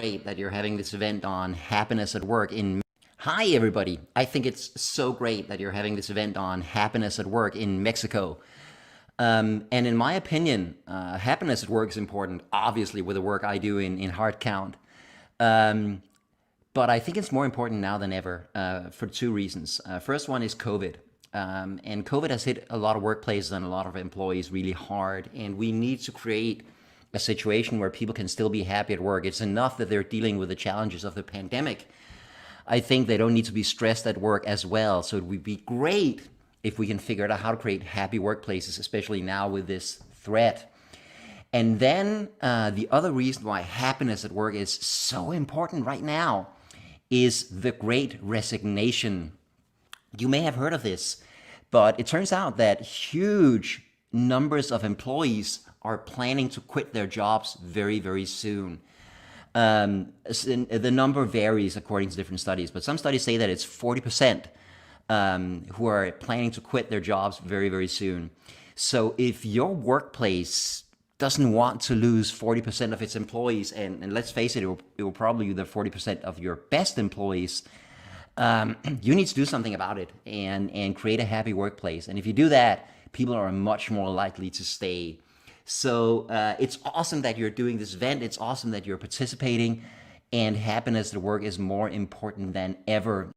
Great that you're having this event on happiness at work in. Hi, everybody. I think it's so great that you're having this event on happiness at work in Mexico. And in my opinion, happiness at work is important, obviously, with the work I do in Heart Count. But I think it's more important now than ever for two reasons. First one is COVID. And COVID has hit a lot of workplaces and a lot of employees really hard. And we need to create a situation where people can still be happy at work. It's enough that they're dealing with the challenges of the pandemic. I think they don't need to be stressed at work as well. So it would be great if we can figure out how to create happy workplaces, especially now with this threat. And then the other reason why happiness at work is so important right now is the Great Resignation. You may have heard of this, but it turns out that huge numbers of employees are planning to quit their jobs very, very soon. The number varies according to different studies, but some studies say that it's 40% who are planning to quit their jobs very, very soon. So if your workplace doesn't want to lose 40% of its employees, and let's face it, it will probably be the 40% of your best employees, you need to do something about it and create a happy workplace. And if you do that, people are much more likely to stay. So it's awesome that you're doing this event. It's awesome that you're participating, and happiness at work is more important than ever.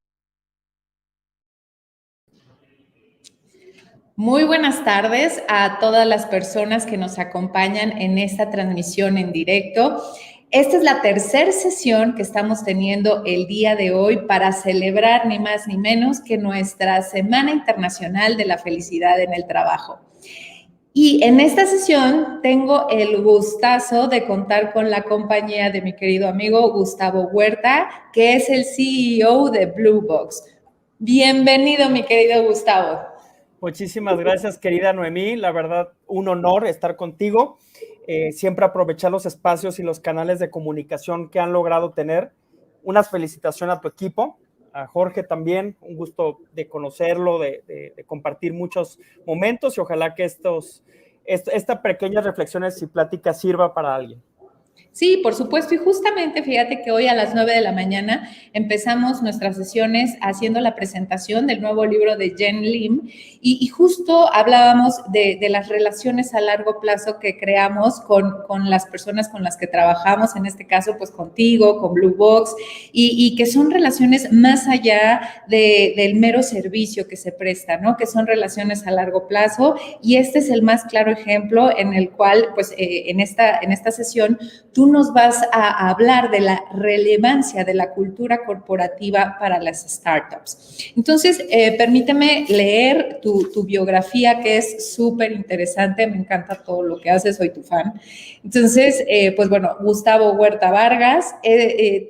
Muy buenas tardes a todas las personas que nos acompañan en esta transmisión en directo. Esta es la tercera sesión que estamos teniendo el día de hoy para celebrar ni más ni menos que nuestra Semana Internacional de la Felicidad en el Trabajo. Y en esta sesión tengo el gustazo de contar con la compañía de mi querido amigo Gustavo Huerta, que es el CEO de Blue Box. Bienvenido, mi querido Gustavo. Muchísimas gracias, querida Noemí. La verdad, un honor estar contigo. Siempre aprovechar los espacios y los canales de comunicación que han logrado tener. Unas felicitaciones a tu equipo. A Jorge también, un gusto de conocerlo, de compartir muchos momentos y ojalá que estas pequeñas reflexiones y pláticas sirva para alguien. Sí, por supuesto, y justamente fíjate que hoy a las 9 de la mañana empezamos nuestras sesiones haciendo la presentación del nuevo libro de Jen Lim y justo hablábamos de las relaciones a largo plazo que creamos con las personas con las que trabajamos, en este caso pues contigo, con Blue Box, y que son relaciones más allá del mero servicio que se presta, ¿no? Que son relaciones a largo plazo, y este es el más claro ejemplo en el cual pues en esta sesión tú nos vas a hablar de la relevancia de la cultura corporativa para las startups. Entonces, permíteme leer tu biografía, que es súper interesante. Me encanta todo lo que haces, soy tu fan. Entonces, pues bueno, Gustavo Huerta Vargas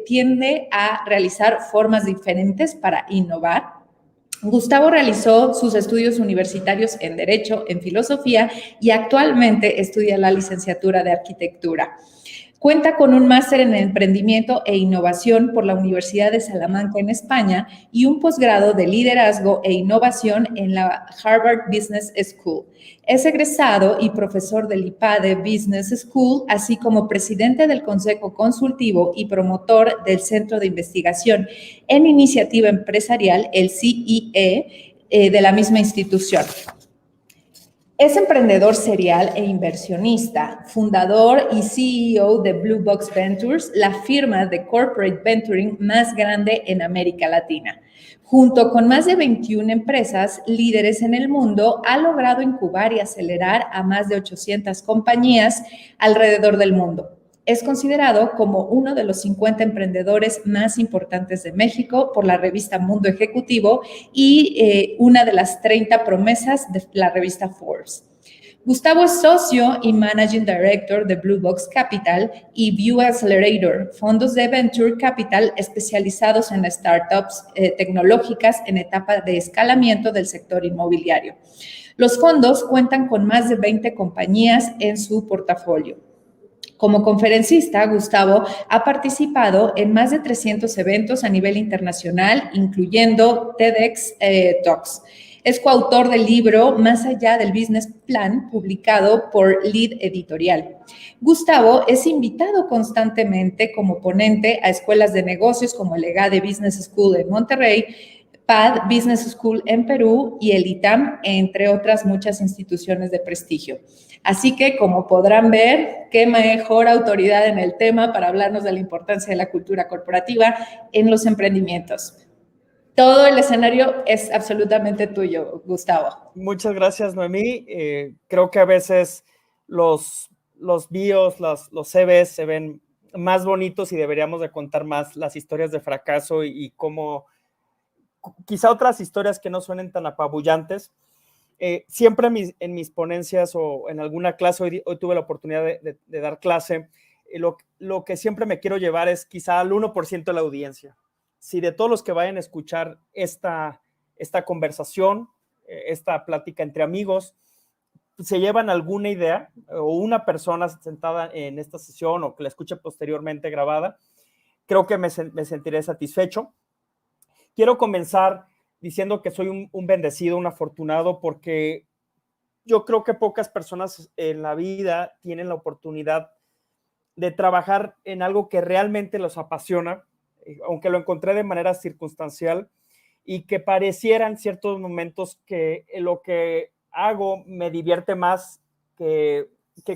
tiende a realizar formas diferentes para innovar. Gustavo realizó sus estudios universitarios en Derecho, en Filosofía, y actualmente estudia la licenciatura de Arquitectura. Cuenta con un máster en emprendimiento e innovación por la Universidad de Salamanca en España y un posgrado de liderazgo e innovación en la Harvard Business School. Es egresado y profesor del IPADE Business School, así como presidente del Consejo Consultivo y promotor del Centro de Investigación en Iniciativa Empresarial, el CIE, de la misma institución. Es emprendedor serial e inversionista, fundador y CEO de Blue Box Ventures, la firma de corporate venturing más grande en América Latina. Junto con más de 21 empresas líderes en el mundo, ha logrado incubar y acelerar a más de 800 compañías alrededor del mundo. Es considerado como uno de los 50 emprendedores más importantes de México por la revista Mundo Ejecutivo y una de las 30 promesas de la revista Forbes. Gustavo es socio y Managing Director de Blue Box Capital y View Accelerator, fondos de Venture Capital especializados en startups tecnológicas en etapa de escalamiento del sector inmobiliario. Los fondos cuentan con más de 20 compañías en su portafolio. Como conferencista, Gustavo ha participado en más de 300 eventos a nivel internacional, incluyendo TEDx Talks. Es coautor del libro Más allá del Business Plan, publicado por Lead Editorial. Gustavo es invitado constantemente como ponente a escuelas de negocios como el EGADE Business School en Monterrey, PAD Business School en Perú y el ITAM, entre otras muchas instituciones de prestigio. Así que, como podrán ver, qué mejor autoridad en el tema para hablarnos de la importancia de la cultura corporativa en los emprendimientos. Todo el escenario es absolutamente tuyo, Gustavo. Muchas gracias, Noemí. Creo que a veces los bios, los CVs se ven más bonitos y deberíamos de contar más las historias de fracaso y cómo quizá otras historias que no suenen tan apabullantes. Siempre en mis ponencias o en alguna clase, hoy tuve la oportunidad de dar clase, lo que siempre me quiero llevar es quizá al 1% de la audiencia. Si de todos los que vayan a escuchar esta conversación, esta plática entre amigos, se llevan alguna idea o una persona sentada en esta sesión o que la escuche posteriormente grabada, creo que me sentiré satisfecho. Quiero comenzar diciendo que soy un bendecido, un afortunado, porque yo creo que pocas personas en la vida tienen la oportunidad de trabajar en algo que realmente los apasiona, aunque lo encontré de manera circunstancial, y que pareciera en ciertos momentos que lo que hago me divierte más que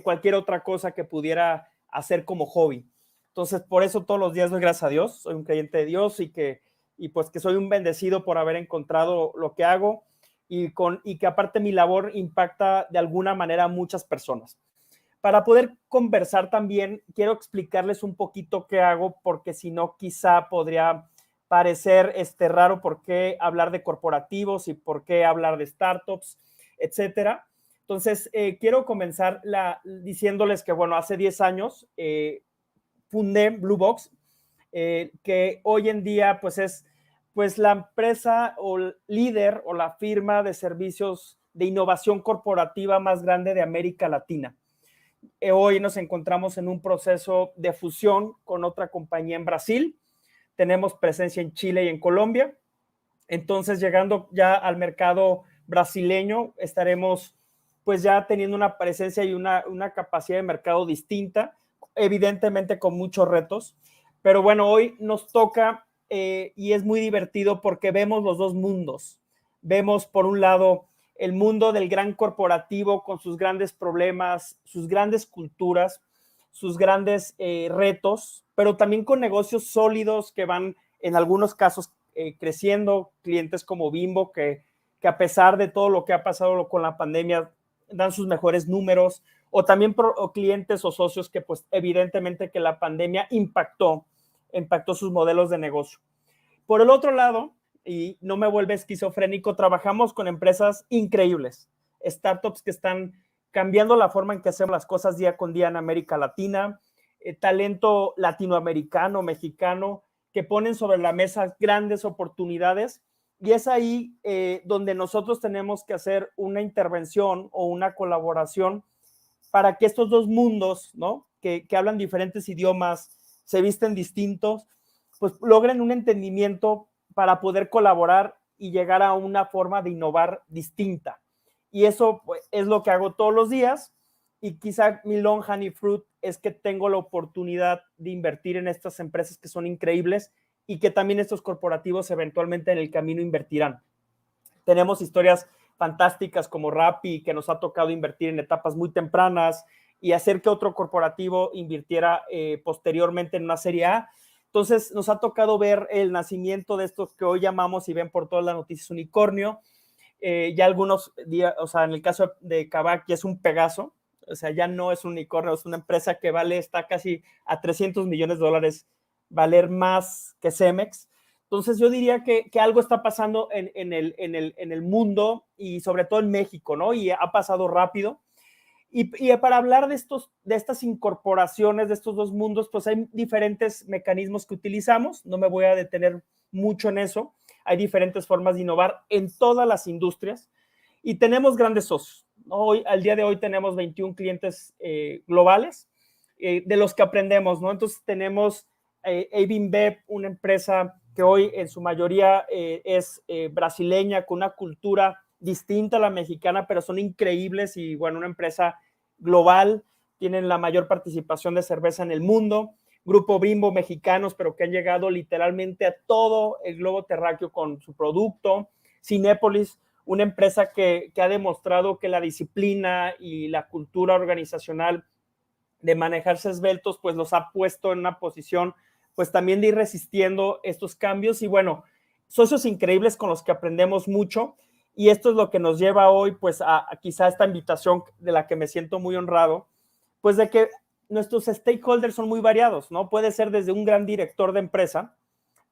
cualquier otra cosa que pudiera hacer como hobby. Entonces, por eso todos los días doy gracias a Dios, soy un creyente de Dios y pues que soy un bendecido por haber encontrado lo que hago y que aparte mi labor impacta de alguna manera a muchas personas. Para poder conversar también, quiero explicarles un poquito qué hago, porque si no, quizá podría parecer raro por qué hablar de corporativos y por qué hablar de startups, etcétera. Entonces, quiero comenzar diciéndoles que, bueno, hace 10 años fundé Blue Box, que hoy en día pues es pues la empresa o líder o la firma de servicios de innovación corporativa más grande de América Latina. Hoy nos encontramos en un proceso de fusión con otra compañía en Brasil. Tenemos presencia en Chile y en Colombia. Entonces, llegando ya al mercado brasileño, estaremos pues ya teniendo una presencia y una capacidad de mercado distinta, evidentemente con muchos retos. Pero bueno, hoy nos toca y es muy divertido porque vemos los dos mundos. Vemos, por un lado, el mundo del gran corporativo con sus grandes problemas, sus grandes culturas, sus grandes retos, pero también con negocios sólidos que van, en algunos casos, creciendo, clientes como Bimbo, que a pesar de todo lo que ha pasado con la pandemia, dan sus mejores números, o también clientes o socios que pues evidentemente que la pandemia impactó sus modelos de negocio. Por el otro lado, y no me vuelve esquizofrénico, trabajamos con empresas increíbles, startups que están cambiando la forma en que hacemos las cosas día con día en América Latina, talento latinoamericano, mexicano, que ponen sobre la mesa grandes oportunidades, y es ahí donde nosotros tenemos que hacer una intervención o una colaboración para que estos dos mundos, ¿no? que hablan diferentes idiomas, se visten distintos, pues logren un entendimiento para poder colaborar y llegar a una forma de innovar distinta. Y eso pues, es lo que hago todos los días, y quizá mi long hanging fruit es que tengo la oportunidad de invertir en estas empresas que son increíbles y que también estos corporativos eventualmente en el camino invertirán. Tenemos historias fantásticas como Rappi, que nos ha tocado invertir en etapas muy tempranas y hacer que otro corporativo invirtiera posteriormente en una serie A. Entonces, nos ha tocado ver el nacimiento de estos que hoy llamamos y ven por todas las noticias unicornio. Ya algunos días, o sea, en el caso de Kavak ya es un Pegaso, o sea, ya no es un unicornio, es una empresa que está casi a $300 millones, valer más que Cemex. Entonces yo diría que algo está pasando en el mundo y sobre todo en México, ¿no? Y ha pasado rápido. Y para hablar de estas incorporaciones, de estos dos mundos, pues hay diferentes mecanismos que utilizamos. No me voy a detener mucho en eso. Hay diferentes formas de innovar en todas las industrias y tenemos grandes socios. Hoy, al día de hoy tenemos 21 clientes globales de los que aprendemos, ¿no? Entonces tenemos AB InBev, una empresa que hoy en su mayoría es brasileña, con una cultura distinta a la mexicana, pero son increíbles y bueno, una empresa global, tienen la mayor participación de cerveza en el mundo. Grupo Bimbo, mexicanos, pero que han llegado literalmente a todo el globo terráqueo con su producto. Cinépolis, una empresa que ha demostrado que la disciplina y la cultura organizacional de manejarse esbeltos, pues los ha puesto en una posición, pues también de ir resistiendo estos cambios. Y bueno, socios increíbles con los que aprendemos mucho. Y esto es lo que nos lleva hoy, pues, a quizá esta invitación de la que me siento muy honrado, pues de que nuestros stakeholders son muy variados, ¿no? Puede ser desde un gran director de empresa,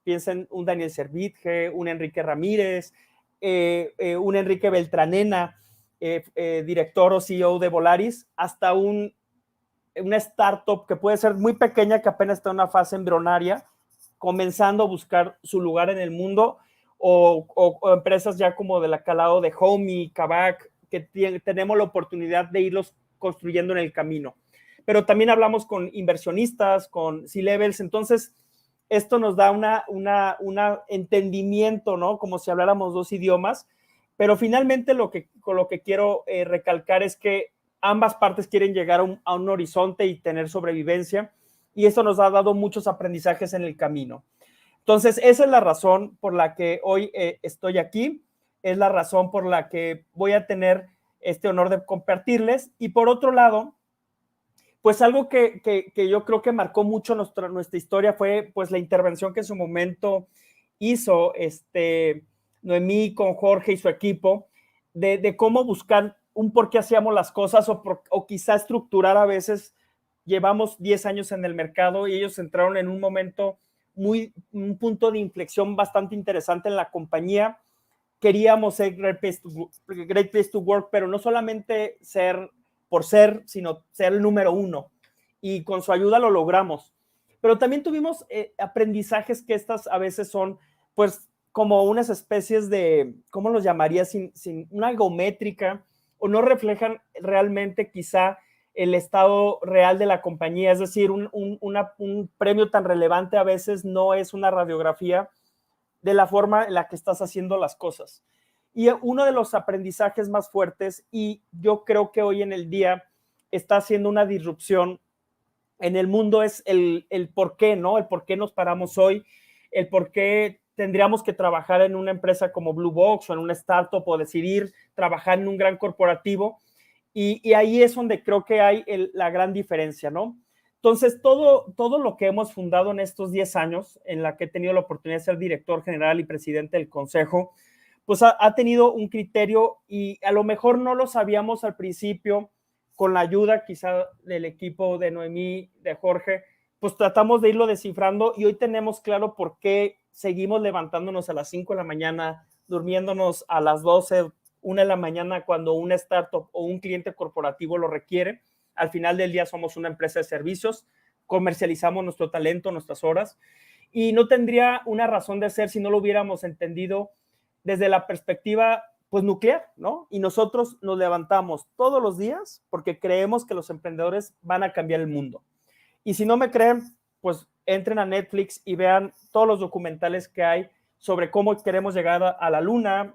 piensen un Daniel Servitje, un Enrique Ramírez, un Enrique Beltranena, director o CEO de Volaris, hasta una startup que puede ser muy pequeña, que apenas está en una fase embrionaria, comenzando a buscar su lugar en el mundo, o empresas ya como de la calado de Homey, Kavak, que tenemos la oportunidad de irlos construyendo en el camino. Pero también hablamos con inversionistas, con C-levels, entonces esto nos da un entendimiento, ¿no? Como si habláramos dos idiomas, pero finalmente con lo que quiero recalcar es que ambas partes quieren llegar a un horizonte y tener sobrevivencia, y eso nos ha dado muchos aprendizajes en el camino. Entonces, esa es la razón por la que hoy estoy aquí, es la razón por la que voy a tener este honor de compartirles. Y por otro lado, pues algo que yo creo que marcó mucho nuestra historia fue pues la intervención que en su momento hizo Noemí con Jorge y su equipo, de cómo buscar un por qué hacíamos las cosas o quizá estructurar a veces. Llevamos 10 años en el mercado y ellos entraron en un momento un punto de inflexión bastante interesante en la compañía. Queríamos ser Great Place to Work, pero no solamente ser por ser, sino ser el número uno. Y con su ayuda lo logramos. Pero también tuvimos aprendizajes que estas a veces son, pues, como unas especies de, ¿cómo los llamaría? Sin una geométrica, o no reflejan realmente quizá el estado real de la compañía. Es decir, un premio tan relevante a veces no es una radiografía de la forma en la que estás haciendo las cosas. Y uno de los aprendizajes más fuertes, y yo creo que hoy en el día está haciendo una disrupción en el mundo, es el por qué, ¿no? El por qué nos paramos hoy, el por qué tendríamos que trabajar en una empresa como Blue Box o en una startup o decidir trabajar en un gran corporativo. Y ahí es donde creo que hay la gran diferencia, ¿no? Entonces, todo lo que hemos fundado en estos 10 años, en la que he tenido la oportunidad de ser director general y presidente del consejo, pues ha tenido un criterio, y a lo mejor no lo sabíamos al principio, con la ayuda quizá del equipo de Noemí, de Jorge, pues tratamos de irlo descifrando, y hoy tenemos claro por qué seguimos levantándonos a las 5 de la mañana, durmiéndonos a las 12, 1 de la mañana cuando una startup o un cliente corporativo lo requiere. Al final del día somos una empresa de servicios, comercializamos nuestro talento, nuestras horas, y no tendría una razón de ser si no lo hubiéramos entendido desde la perspectiva pues nuclear, ¿no? Y nosotros nos levantamos todos los días porque creemos que los emprendedores van a cambiar el mundo. Y si no me creen, pues entren a Netflix y vean todos los documentales que hay sobre cómo queremos llegar a la luna,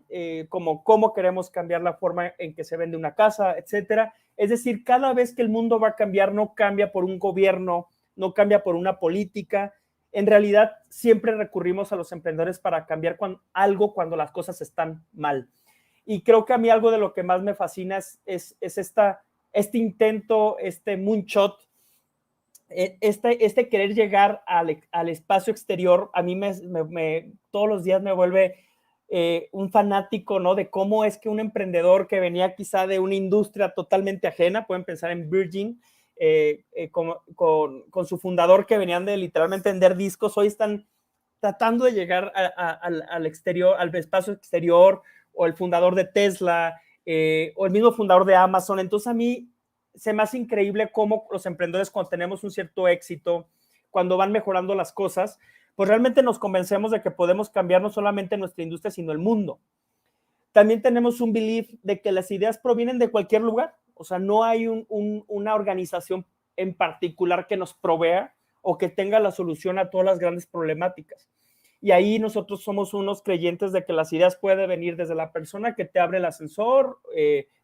cómo queremos cambiar la forma en que se vende una casa, etcétera. Es decir, cada vez que el mundo va a cambiar, no cambia por un gobierno, no cambia por una política. En realidad, siempre recurrimos a los emprendedores para cambiar algo cuando las cosas están mal. Y creo que a mí algo de lo que más me fascina es este intento, este moonshot, este querer llegar al espacio exterior. A mí todos los días me vuelve un fanático, ¿no? De cómo es que un emprendedor que venía quizá de una industria totalmente ajena, pueden pensar en Virgin, con su fundador, que venían de literalmente vender discos, hoy están tratando de llegar al exterior, al espacio exterior, o el fundador de Tesla, o el mismo fundador de Amazon. Entonces a mí se me hace increíble cómo los emprendedores, cuando tenemos un cierto éxito, cuando van mejorando las cosas, pues realmente nos convencemos de que podemos cambiar no solamente nuestra industria, sino el mundo. También tenemos un belief de que las ideas provienen de cualquier lugar. O sea, no hay una organización en particular que nos provea o que tenga la solución a todas las grandes problemáticas. Y ahí nosotros somos unos creyentes de que las ideas pueden venir desde la persona que te abre el ascensor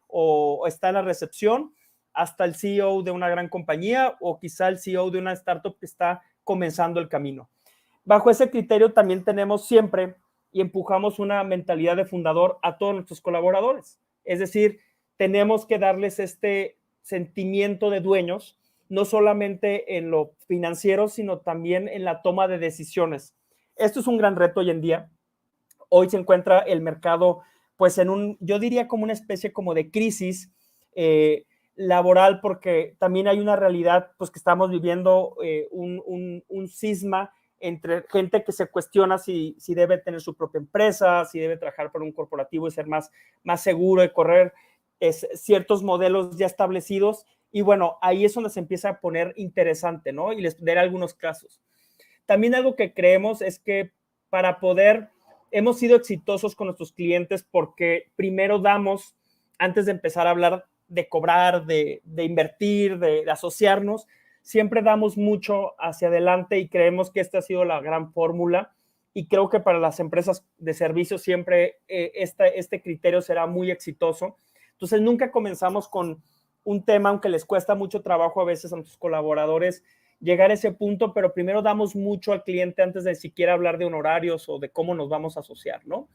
o está en la recepción, hasta el CEO de una gran compañía o quizá el CEO de una startup que está comenzando el camino. Bajo ese criterio también tenemos siempre y empujamos una mentalidad de fundador a todos nuestros colaboradores. Es decir, tenemos que darles este sentimiento de dueños, no solamente en lo financiero, sino también en la toma de decisiones. Esto es un gran reto hoy en día. Hoy se encuentra el mercado, pues yo diría como una especie como de crisis laboral, porque también hay una realidad, pues que estamos viviendo un cisma entre gente que se cuestiona si debe tener su propia empresa, si debe trabajar para un corporativo y ser más seguro de correr ciertos modelos ya establecidos. Y bueno, ahí es donde se empieza a poner interesante, ¿no? Y les daré algunos casos. También algo que creemos es que hemos sido exitosos con nuestros clientes porque primero damos, antes de empezar a hablar de cobrar, de invertir, de asociarnos, siempre damos mucho hacia adelante y creemos que esta ha sido la gran fórmula y creo que para las empresas de servicios siempre este criterio será muy exitoso. Entonces nunca comenzamos con un tema, aunque les cuesta mucho trabajo a veces a nuestros colaboradores llegar a ese punto, pero primero damos mucho al cliente antes de siquiera hablar de honorarios o de cómo nos vamos a asociar, ¿no?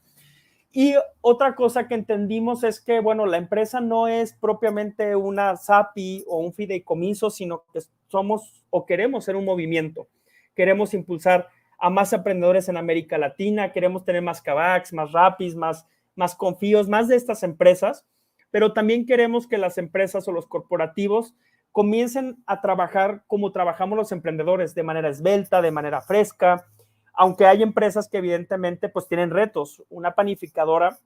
Y otra cosa que entendimos es que, bueno, la empresa no es propiamente una SAPI o un fideicomiso, sino que somos o queremos ser un movimiento. Queremos impulsar a más emprendedores en América Latina, queremos tener más Kavaks, más Rapis, más Confíos, más de estas empresas, pero también queremos que las empresas o los corporativos comiencen a trabajar como trabajamos los emprendedores, de manera esbelta, de manera fresca, aunque hay empresas que evidentemente pues tienen retos. Una panificadora,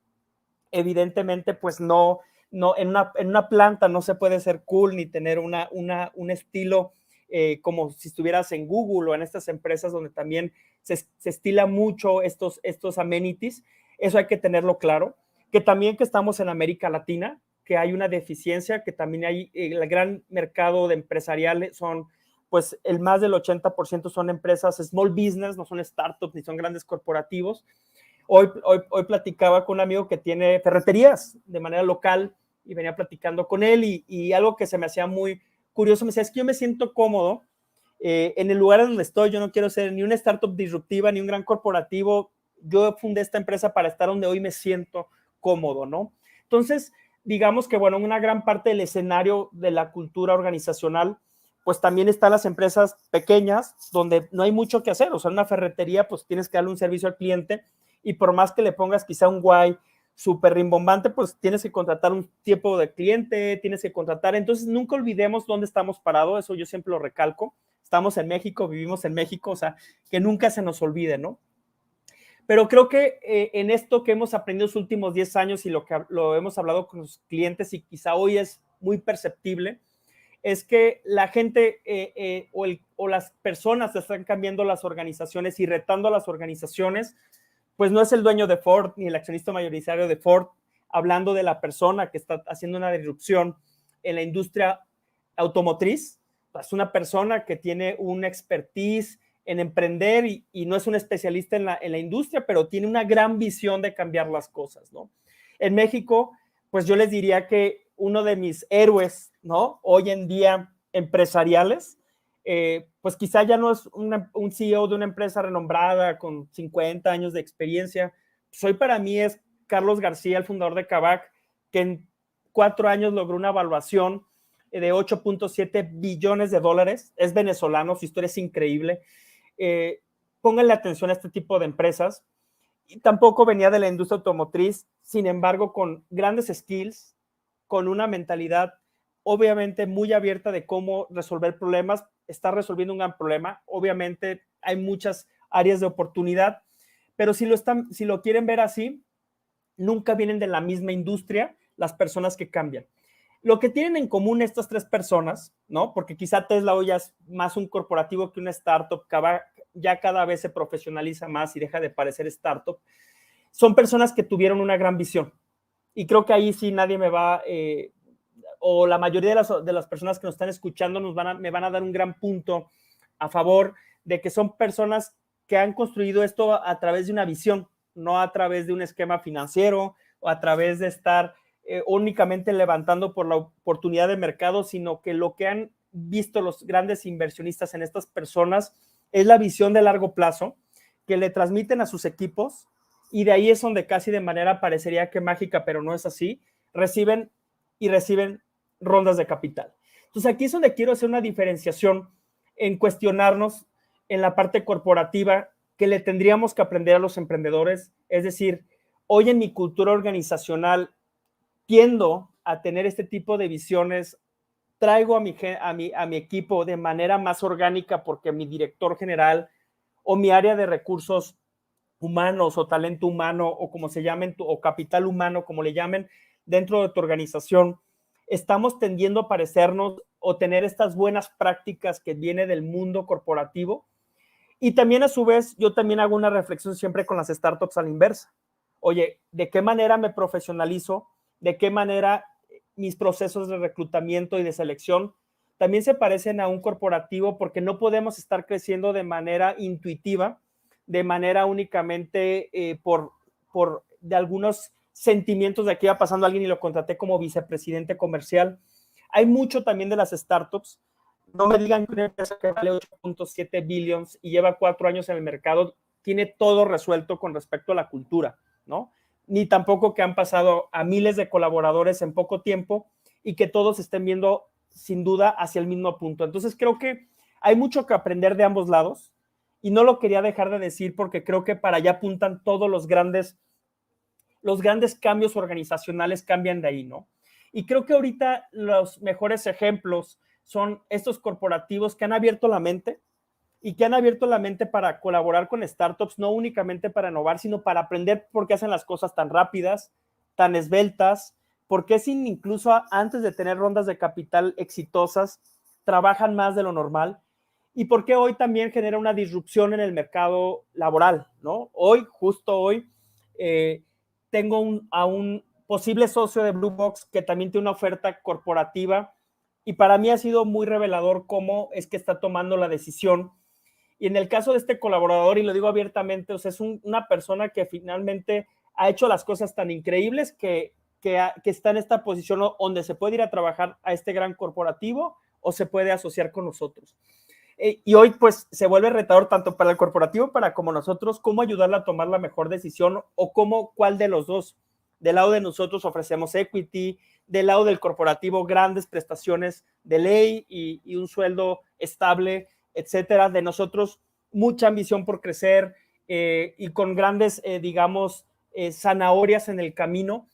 evidentemente pues no en una planta no se puede ser cool ni tener un estilo como si estuvieras en Google o en estas empresas donde también se estila mucho estos amenities. Eso hay que tenerlo claro. Que también que estamos en América Latina, que hay una deficiencia, que también hay el gran mercado de empresariales son, pues el más del 80% son empresas small business, no son startups ni son grandes corporativos. Hoy platicaba con un amigo que tiene ferreterías de manera local y venía platicando con él y algo que se me hacía muy curioso, me decía, es que yo me siento cómodo en el lugar donde estoy, yo no quiero ser ni una startup disruptiva ni un gran corporativo, yo fundé esta empresa para estar donde hoy me siento cómodo, ¿no? Entonces, digamos que, bueno, una gran parte del escenario de la cultura organizacional, pues también están las empresas pequeñas, donde no hay mucho que hacer. O sea, en una ferretería, pues tienes que darle un servicio al cliente y por más que le pongas quizá un guay súper rimbombante, pues tienes que contratar un tipo de cliente, tienes que contratar. Entonces, nunca olvidemos dónde estamos parados, eso yo siempre lo recalco. Estamos en México, vivimos en México, o sea, que nunca se nos olvide, ¿no? Pero creo que en esto que hemos aprendido los últimos 10 años y lo hemos hablado con los clientes y quizá hoy es muy perceptible, es que la gente o las personas están cambiando las organizaciones y retando a las organizaciones, pues no es el dueño de Ford ni el accionista mayoritario de Ford hablando de la persona que está haciendo una disrupción en la industria automotriz, es una persona que tiene una expertise en emprender y no es un especialista en la industria, pero tiene una gran visión de cambiar las cosas, ¿no? En México, pues yo les diría que uno de mis héroes, ¿no? Hoy en día empresariales, pues quizá ya no es un CEO de una empresa renombrada con 50 años de experiencia. Pues hoy para mí es Carlos García, el fundador de Kavak, que en 4 años logró una evaluación de 8.7 billones de dólares. Es venezolano, su historia es increíble. Pónganle atención a este tipo de empresas. Y tampoco venía de la industria automotriz, sin embargo, con grandes skills, con una mentalidad obviamente muy abierta de cómo resolver problemas, está resolviendo un gran problema. Obviamente hay muchas áreas de oportunidad, pero si lo quieren ver así, nunca vienen de la misma industria las personas que cambian. Lo que tienen en común estas 3 personas, ¿no? Porque quizá Tesla hoy ya es más un corporativo que una startup, ya cada vez se profesionaliza más y deja de parecer startup, son personas que tuvieron una gran visión. Y creo que ahí sí nadie me va, o la mayoría de las personas que nos están escuchando me van a dar un gran punto a favor de que son personas que han construido esto a través de una visión, no a través de un esquema financiero o a través de estar únicamente levantando por la oportunidad de mercado, sino que lo que han visto los grandes inversionistas en estas personas es la visión de largo plazo que le transmiten a sus equipos, y de ahí es donde casi de manera parecería que mágica, pero no es así, reciben rondas de capital. Entonces aquí es donde quiero hacer una diferenciación en cuestionarnos en la parte corporativa que le tendríamos que aprender a los emprendedores. Es decir, hoy en mi cultura organizacional tiendo a tener este tipo de visiones, traigo a mi equipo de manera más orgánica porque mi director general o mi área de recursos humanos o talento humano o como se llamen, o capital humano, como le llamen, dentro de tu organización, estamos tendiendo a parecernos o tener estas buenas prácticas que viene del mundo corporativo. Y también a su vez, yo también hago una reflexión siempre con las startups a la inversa. Oye, ¿de qué manera me profesionalizo? ¿De qué manera mis procesos de reclutamiento y de selección también se parecen a un corporativo? Porque no podemos estar creciendo de manera intuitiva, de manera únicamente por de algunos sentimientos de que iba pasando alguien y lo contraté como vicepresidente comercial. Hay mucho también de las startups. No me digan que una empresa que vale 8.7 billions y lleva 4 años en el mercado tiene todo resuelto con respecto a la cultura, ¿no? Ni tampoco que han pasado a miles de colaboradores en poco tiempo y que todos estén viendo sin duda hacia el mismo punto. Entonces creo que hay mucho que aprender de ambos lados y no lo quería dejar de decir porque creo que para allá apuntan todos los grandes cambios organizacionales, cambian de ahí, ¿no? Y creo que ahorita los mejores ejemplos son estos corporativos que han abierto la mente y que han abierto la mente para colaborar con startups, no únicamente para innovar, sino para aprender por qué hacen las cosas tan rápidas, tan esbeltas, por qué sin incluso antes de tener rondas de capital exitosas, trabajan más de lo normal y por qué hoy también genera una disrupción en el mercado laboral, ¿no? Hoy, justo hoy, tengo a un posible socio de Blue Box que también tiene una oferta corporativa y para mí ha sido muy revelador cómo es que está tomando la decisión. Y en el caso de este colaborador, y lo digo abiertamente, o sea, es una persona que finalmente ha hecho las cosas tan increíbles que está en esta posición donde se puede ir a trabajar a este gran corporativo o se puede asociar con nosotros. Y hoy pues se vuelve retador tanto para el corporativo para como nosotros, cómo ayudarle a tomar la mejor decisión o cuál de los dos. Del lado de nosotros ofrecemos equity, del lado del corporativo grandes prestaciones de ley y un sueldo estable, etcétera. De nosotros mucha ambición por crecer y con grandes, digamos, zanahorias en el camino,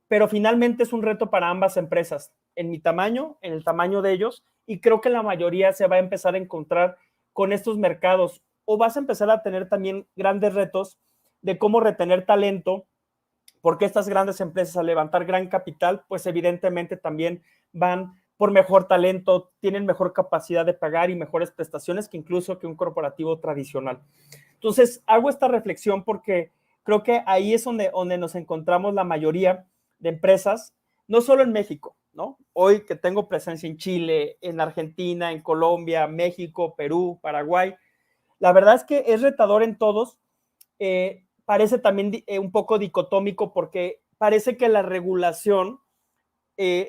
pero finalmente es un reto para ambas empresas, en mi tamaño, en el tamaño de ellos, y creo que la mayoría se va a empezar a encontrar con estos mercados, o vas a empezar a tener también grandes retos de cómo retener talento, porque estas grandes empresas al levantar gran capital, pues evidentemente también van por mejor talento, tienen mejor capacidad de pagar y mejores prestaciones que incluso que un corporativo tradicional. Entonces, hago esta reflexión porque creo que ahí es donde nos encontramos la mayoría de empresas, no solo en México, ¿no? Hoy que tengo presencia en Chile, en Argentina, en Colombia, México, Perú, Paraguay, la verdad es que es retador en todos. Parece también un poco dicotómico porque parece que la regulación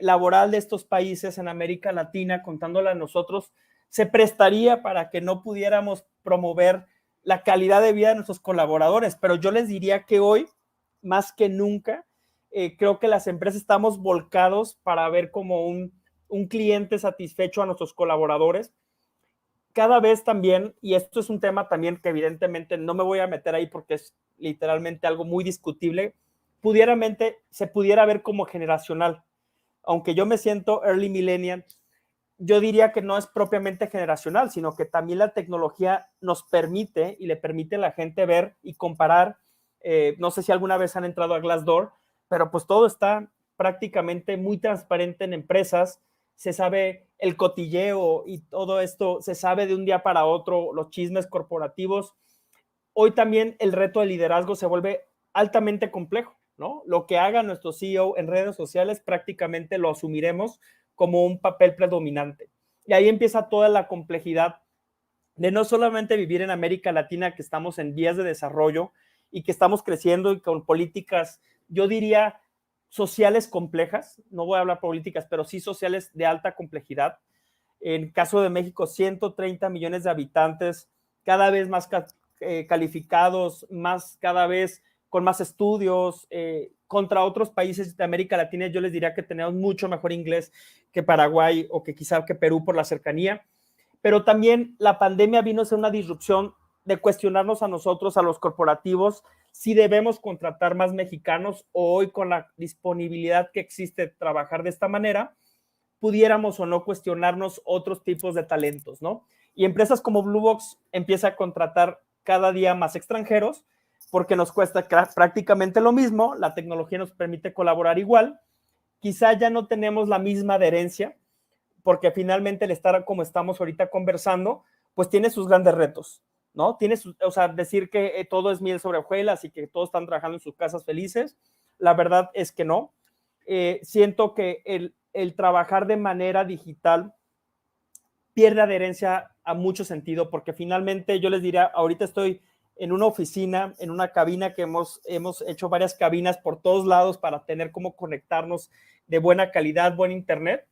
laboral de estos países en América Latina, contándola a nosotros, se prestaría para que no pudiéramos promover la calidad de vida de nuestros colaboradores, pero yo les diría que hoy, más que nunca, creo que las empresas estamos volcados para ver como un cliente satisfecho a nuestros colaboradores. Cada vez también, y esto es un tema también que evidentemente no me voy a meter ahí porque es literalmente algo muy discutible, se pudiera ver como generacional. Aunque yo me siento early millennial, yo diría que no es propiamente generacional, sino que también la tecnología nos permite y le permite a la gente ver y comparar. No sé si alguna vez han entrado a Glassdoor, pero pues todo está prácticamente muy transparente en empresas, se sabe el cotilleo y todo esto, se sabe de un día para otro, los chismes corporativos. Hoy también el reto de liderazgo se vuelve altamente complejo, ¿no? Lo que haga nuestro CEO en redes sociales prácticamente lo asumiremos como un papel predominante. Y ahí empieza toda la complejidad de no solamente vivir en América Latina, que estamos en vías de desarrollo y que estamos creciendo y con políticas, yo diría, sociales complejas, no voy a hablar políticas, pero sí sociales de alta complejidad. En caso de México, 130 millones de habitantes, cada vez más calificados, más cada vez con más estudios, contra otros países de América Latina, yo les diría que tenemos mucho mejor inglés que Paraguay o que quizá que Perú por la cercanía, pero también la pandemia vino a ser una disrupción de cuestionarnos a nosotros, a los corporativos, si debemos contratar más mexicanos o hoy con la disponibilidad que existe trabajar de esta manera, pudiéramos o no cuestionarnos otros tipos de talentos, ¿no? Y empresas como Blue Box empieza a contratar cada día más extranjeros porque nos cuesta prácticamente lo mismo, la tecnología nos permite colaborar igual, quizá ya no tenemos la misma adherencia, porque finalmente el estar como estamos ahorita conversando, pues tiene sus grandes retos, ¿no? O sea, decir que todo es miel sobre hojuelas y que todos están trabajando en sus casas felices, la verdad es que no. Siento que el trabajar de manera digital pierde adherencia a mucho sentido, porque finalmente yo les diría, ahorita estoy en una oficina, en una cabina que hemos hecho varias cabinas por todos lados para tener cómo conectarnos de buena calidad, buen internet,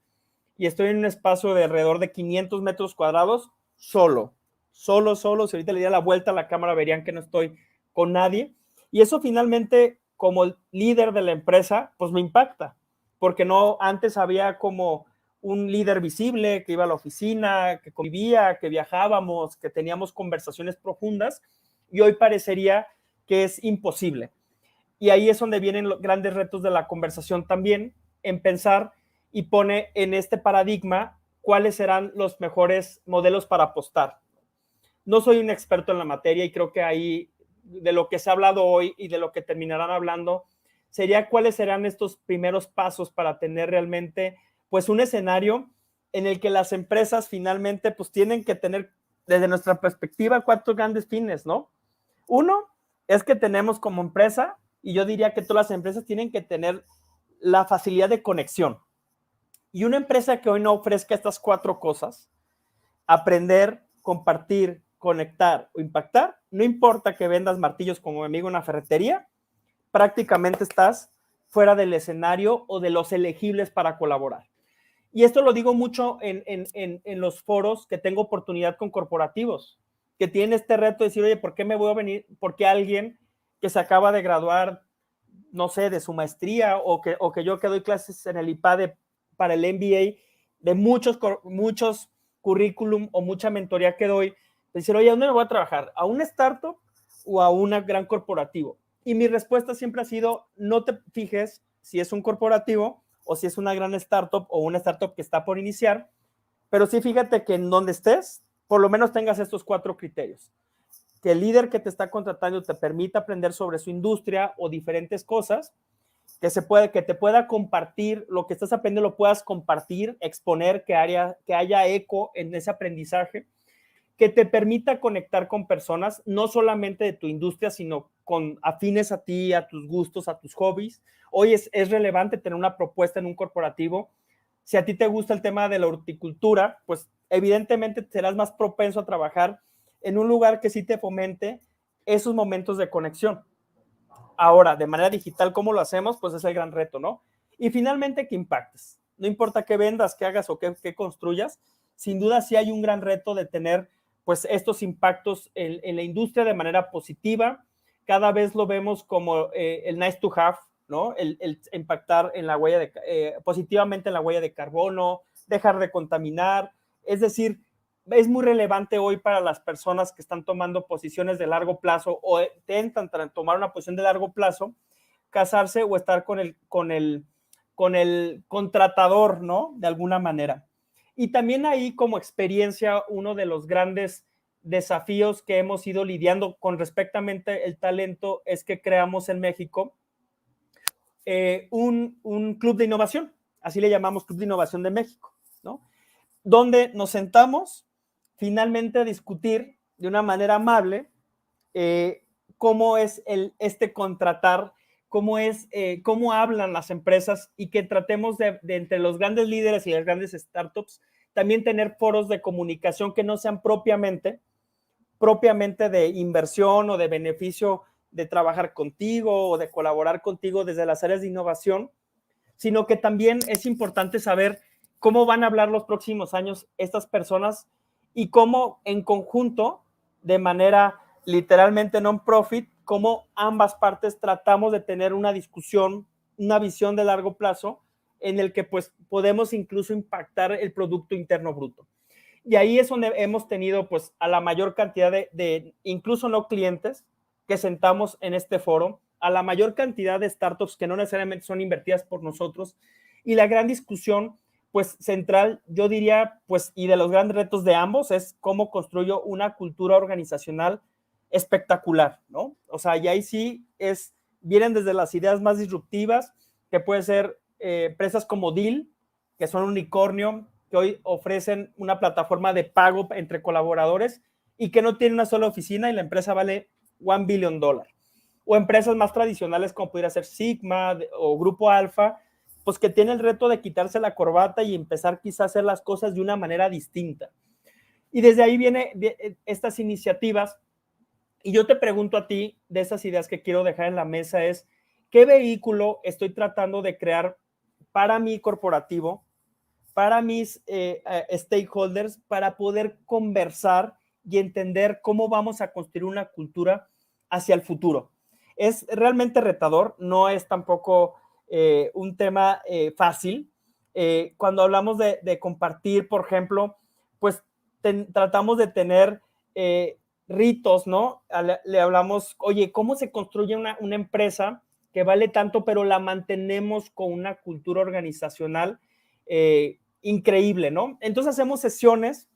y estoy en un espacio de alrededor de 500 metros cuadrados, solo. Si ahorita le diera la vuelta a la cámara verían que no estoy con nadie, y eso finalmente, como líder de la empresa, pues me impacta, porque no, antes había como un líder visible que iba a la oficina, que convivía, que viajábamos, que teníamos conversaciones profundas, y hoy parecería que es imposible. Y ahí es donde vienen los grandes retos de la conversación también, en pensar y pone en este paradigma cuáles serán los mejores modelos para apostar. No soy un experto en la materia y creo que ahí, de lo que se ha hablado hoy y de lo que terminarán hablando, sería cuáles serán estos primeros pasos para tener realmente pues un escenario en el que las empresas finalmente pues tienen que tener desde nuestra perspectiva 4 grandes fines, ¿no? Uno es que tenemos como empresa, y yo diría que todas las empresas tienen que tener la facilidad de conexión. Y una empresa que hoy no ofrezca estas 4 cosas, aprender, compartir, conectar o impactar, no importa que vendas martillos como mi amigo en una ferretería, prácticamente estás fuera del escenario o de los elegibles para colaborar. Y esto lo digo mucho en los foros que tengo oportunidad con corporativos, que tienen este reto de decir, oye, ¿por qué me voy a venir? Porque alguien que se acaba de graduar, no sé, de su maestría o que yo que doy clases en el IPADE para el MBA, de muchos currículum o mucha mentoría que doy, decir, oye, ¿a dónde me voy a trabajar? ¿A una startup o a un gran corporativo? Y mi respuesta siempre ha sido, no te fijes si es un corporativo o si es una gran startup o una startup que está por iniciar, pero sí fíjate que en donde estés, por lo menos tengas estos 4 criterios. Que el líder que te está contratando te permita aprender sobre su industria o diferentes cosas, que te pueda compartir lo que estás aprendiendo, lo puedas compartir, exponer, que haya eco en ese aprendizaje, que te permita conectar con personas, no solamente de tu industria, sino con afines a ti, a tus gustos, a tus hobbies. Hoy es relevante tener una propuesta en un corporativo. Si a ti te gusta el tema de la horticultura, pues evidentemente serás más propenso a trabajar en un lugar que sí te fomente esos momentos de conexión. Ahora, de manera digital, ¿cómo lo hacemos? Pues es el gran reto, ¿no? Y finalmente, que impactes. No importa qué vendas, qué hagas o qué construyas, sin duda sí hay un gran reto de tener pues estos impactos en la industria de manera positiva. Cada vez lo vemos como el nice to have, ¿no? El impactar en la huella positivamente en la huella de carbono, dejar de contaminar. Es decir, es muy relevante hoy para las personas que están tomando posiciones de largo plazo o intentan tomar una posición de largo plazo, casarse o estar con el contratador, ¿no? De alguna manera. Y también ahí como experiencia, uno de los grandes desafíos que hemos ido lidiando con respectivamente el talento es que creamos en México un club de innovación, así le llamamos Club de Innovación de México, ¿no? Donde nos sentamos finalmente a discutir de una manera amable cómo es este contratar, cómo hablan las empresas y que tratemos de entre los grandes líderes y las grandes startups también tener foros de comunicación que no sean propiamente propiamente de inversión o de beneficio de trabajar contigo o de colaborar contigo desde las áreas de innovación, sino que también es importante saber cómo van a hablar los próximos años estas personas y cómo en conjunto, de manera literalmente non-profit, cómo ambas partes tratamos de tener una discusión, una visión de largo plazo en el que pues podemos incluso impactar el Producto Interno Bruto. Y ahí es donde hemos tenido pues a la mayor cantidad de incluso no clientes que sentamos en este foro, a la mayor cantidad de startups que no necesariamente son invertidas por nosotros, y la gran discusión pues central, yo diría, pues, y de los grandes retos de ambos es cómo construyo una cultura organizacional espectacular, ¿no? O sea, y ahí sí vienen desde las ideas más disruptivas, que puede ser empresas como Deal, que son un unicornio, que hoy ofrecen una plataforma de pago entre colaboradores y que no tiene una sola oficina y la empresa vale $1 billion. O empresas más tradicionales como pudiera ser Sigma o Grupo Alfa, pues que tiene el reto de quitarse la corbata y empezar quizás a hacer las cosas de una manera distinta. Y desde ahí vienen estas iniciativas. Y yo te pregunto a ti, de esas ideas que quiero dejar en la mesa es, ¿qué vehículo estoy tratando de crear para mi corporativo, para mis stakeholders, para poder conversar y entender cómo vamos a construir una cultura hacia el futuro? Es realmente retador, no es tampoco un tema fácil. Cuando hablamos de compartir, por ejemplo, pues tratamos de tener ritos, ¿no? Le hablamos, oye, ¿cómo se construye una empresa que vale tanto, pero la mantenemos con una cultura organizacional increíble, ¿no? Entonces hacemos sesiones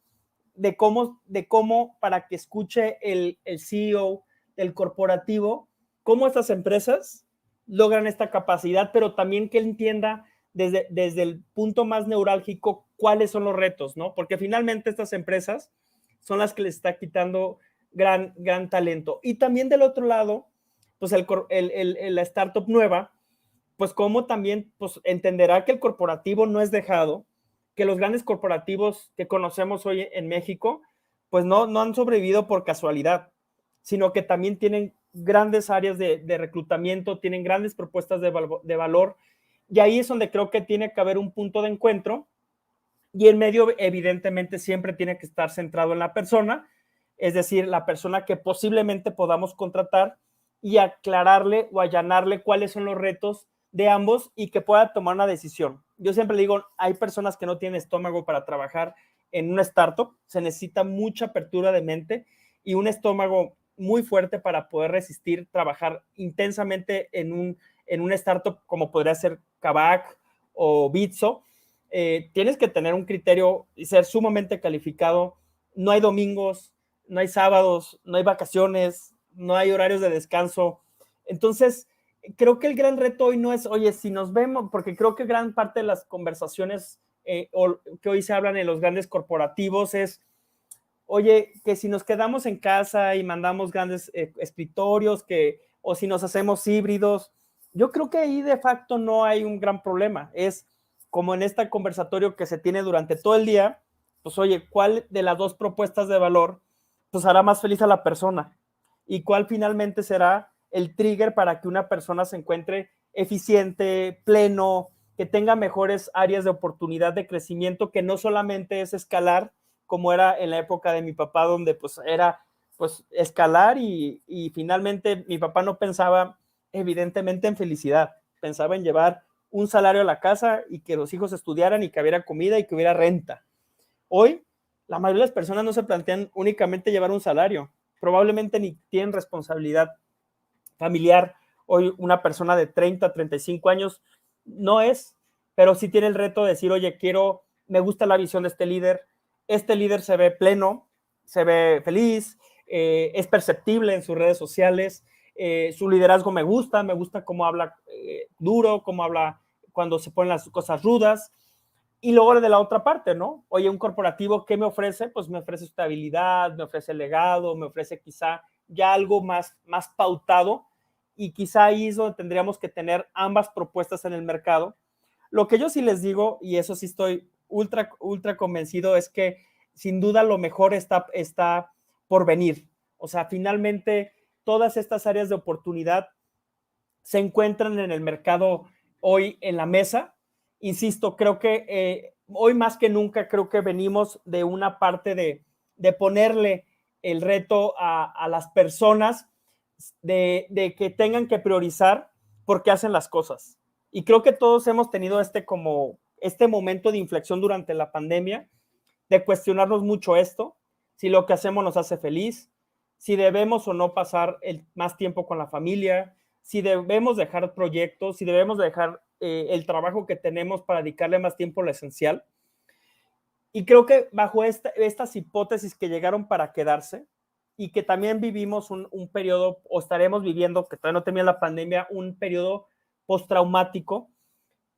de cómo para que escuche el CEO del corporativo, cómo estas empresas logran esta capacidad, pero también que él entienda desde el punto más neurálgico cuáles son los retos, ¿no? Porque finalmente estas empresas son las que les está quitando gran talento. Y también del otro lado, pues la startup nueva, pues cómo también pues, entenderá que el corporativo no es dejado, que los grandes corporativos que conocemos hoy en México, pues no han sobrevivido por casualidad, sino que también tienen grandes áreas de reclutamiento, tienen grandes propuestas de valor, y ahí es donde creo que tiene que haber un punto de encuentro, y en medio evidentemente siempre tiene que estar centrado en la persona, es decir, la persona que posiblemente podamos contratar y aclararle o allanarle cuáles son los retos de ambos y que pueda tomar una decisión. Yo siempre le digo, hay personas que no tienen estómago para trabajar en una startup, se necesita mucha apertura de mente y un estómago muy fuerte para poder resistir, trabajar intensamente en un startup como podría ser Kavak o Bitso. Tienes que tener un criterio y ser sumamente calificado. No hay domingos, no hay sábados, no hay vacaciones, no hay horarios de descanso. Entonces, creo que el gran reto hoy no es, oye, si nos vemos, porque creo que gran parte de las conversaciones que hoy se hablan en los grandes corporativos es, oye, que si nos quedamos en casa y mandamos grandes escritorios, o si nos hacemos híbridos, yo creo que ahí de facto no hay un gran problema. Es como en este conversatorio que se tiene durante todo el día, pues oye, ¿cuál de las dos propuestas de valor pues hará más feliz a la persona? ¿Y cuál finalmente será el trigger para que una persona se encuentre eficiente, pleno, que tenga mejores áreas de oportunidad de crecimiento, que no solamente es escalar, como era en la época de mi papá, donde pues era pues escalar y finalmente mi papá no pensaba evidentemente en felicidad, pensaba en llevar un salario a la casa y que los hijos estudiaran y que hubiera comida y que hubiera renta. Hoy, la mayoría de las personas no se plantean únicamente llevar un salario, probablemente ni tienen responsabilidad familiar. Hoy una persona de 30, 35 años no es, pero sí tiene el reto de decir, oye, me gusta la visión de este líder se ve pleno, se ve feliz, es perceptible en sus redes sociales, su liderazgo me gusta cómo habla duro, cómo habla cuando se ponen las cosas rudas. Y luego de la otra parte, ¿no? Oye, un corporativo, ¿qué me ofrece? Pues me ofrece estabilidad, me ofrece legado, me ofrece quizá ya algo más pautado, y quizá ahí es donde tendríamos que tener ambas propuestas en el mercado. Lo que yo sí les digo, y eso sí estoy ultra convencido, es que sin duda lo mejor está por venir. O sea, finalmente todas estas áreas de oportunidad se encuentran en el mercado hoy en la mesa. Insisto, creo que hoy más que nunca creo que venimos de una parte de ponerle el reto a las personas de que tengan que priorizar por qué hacen las cosas. Y creo que todos hemos tenido este momento de inflexión durante la pandemia, de cuestionarnos mucho esto, si lo que hacemos nos hace feliz, si debemos o no pasar más tiempo con la familia, si debemos dejar proyectos, si debemos dejar el trabajo que tenemos para dedicarle más tiempo a lo esencial. Y creo que bajo estas hipótesis que llegaron para quedarse y que también vivimos un periodo, o estaremos viviendo, que todavía no termina la pandemia, un periodo postraumático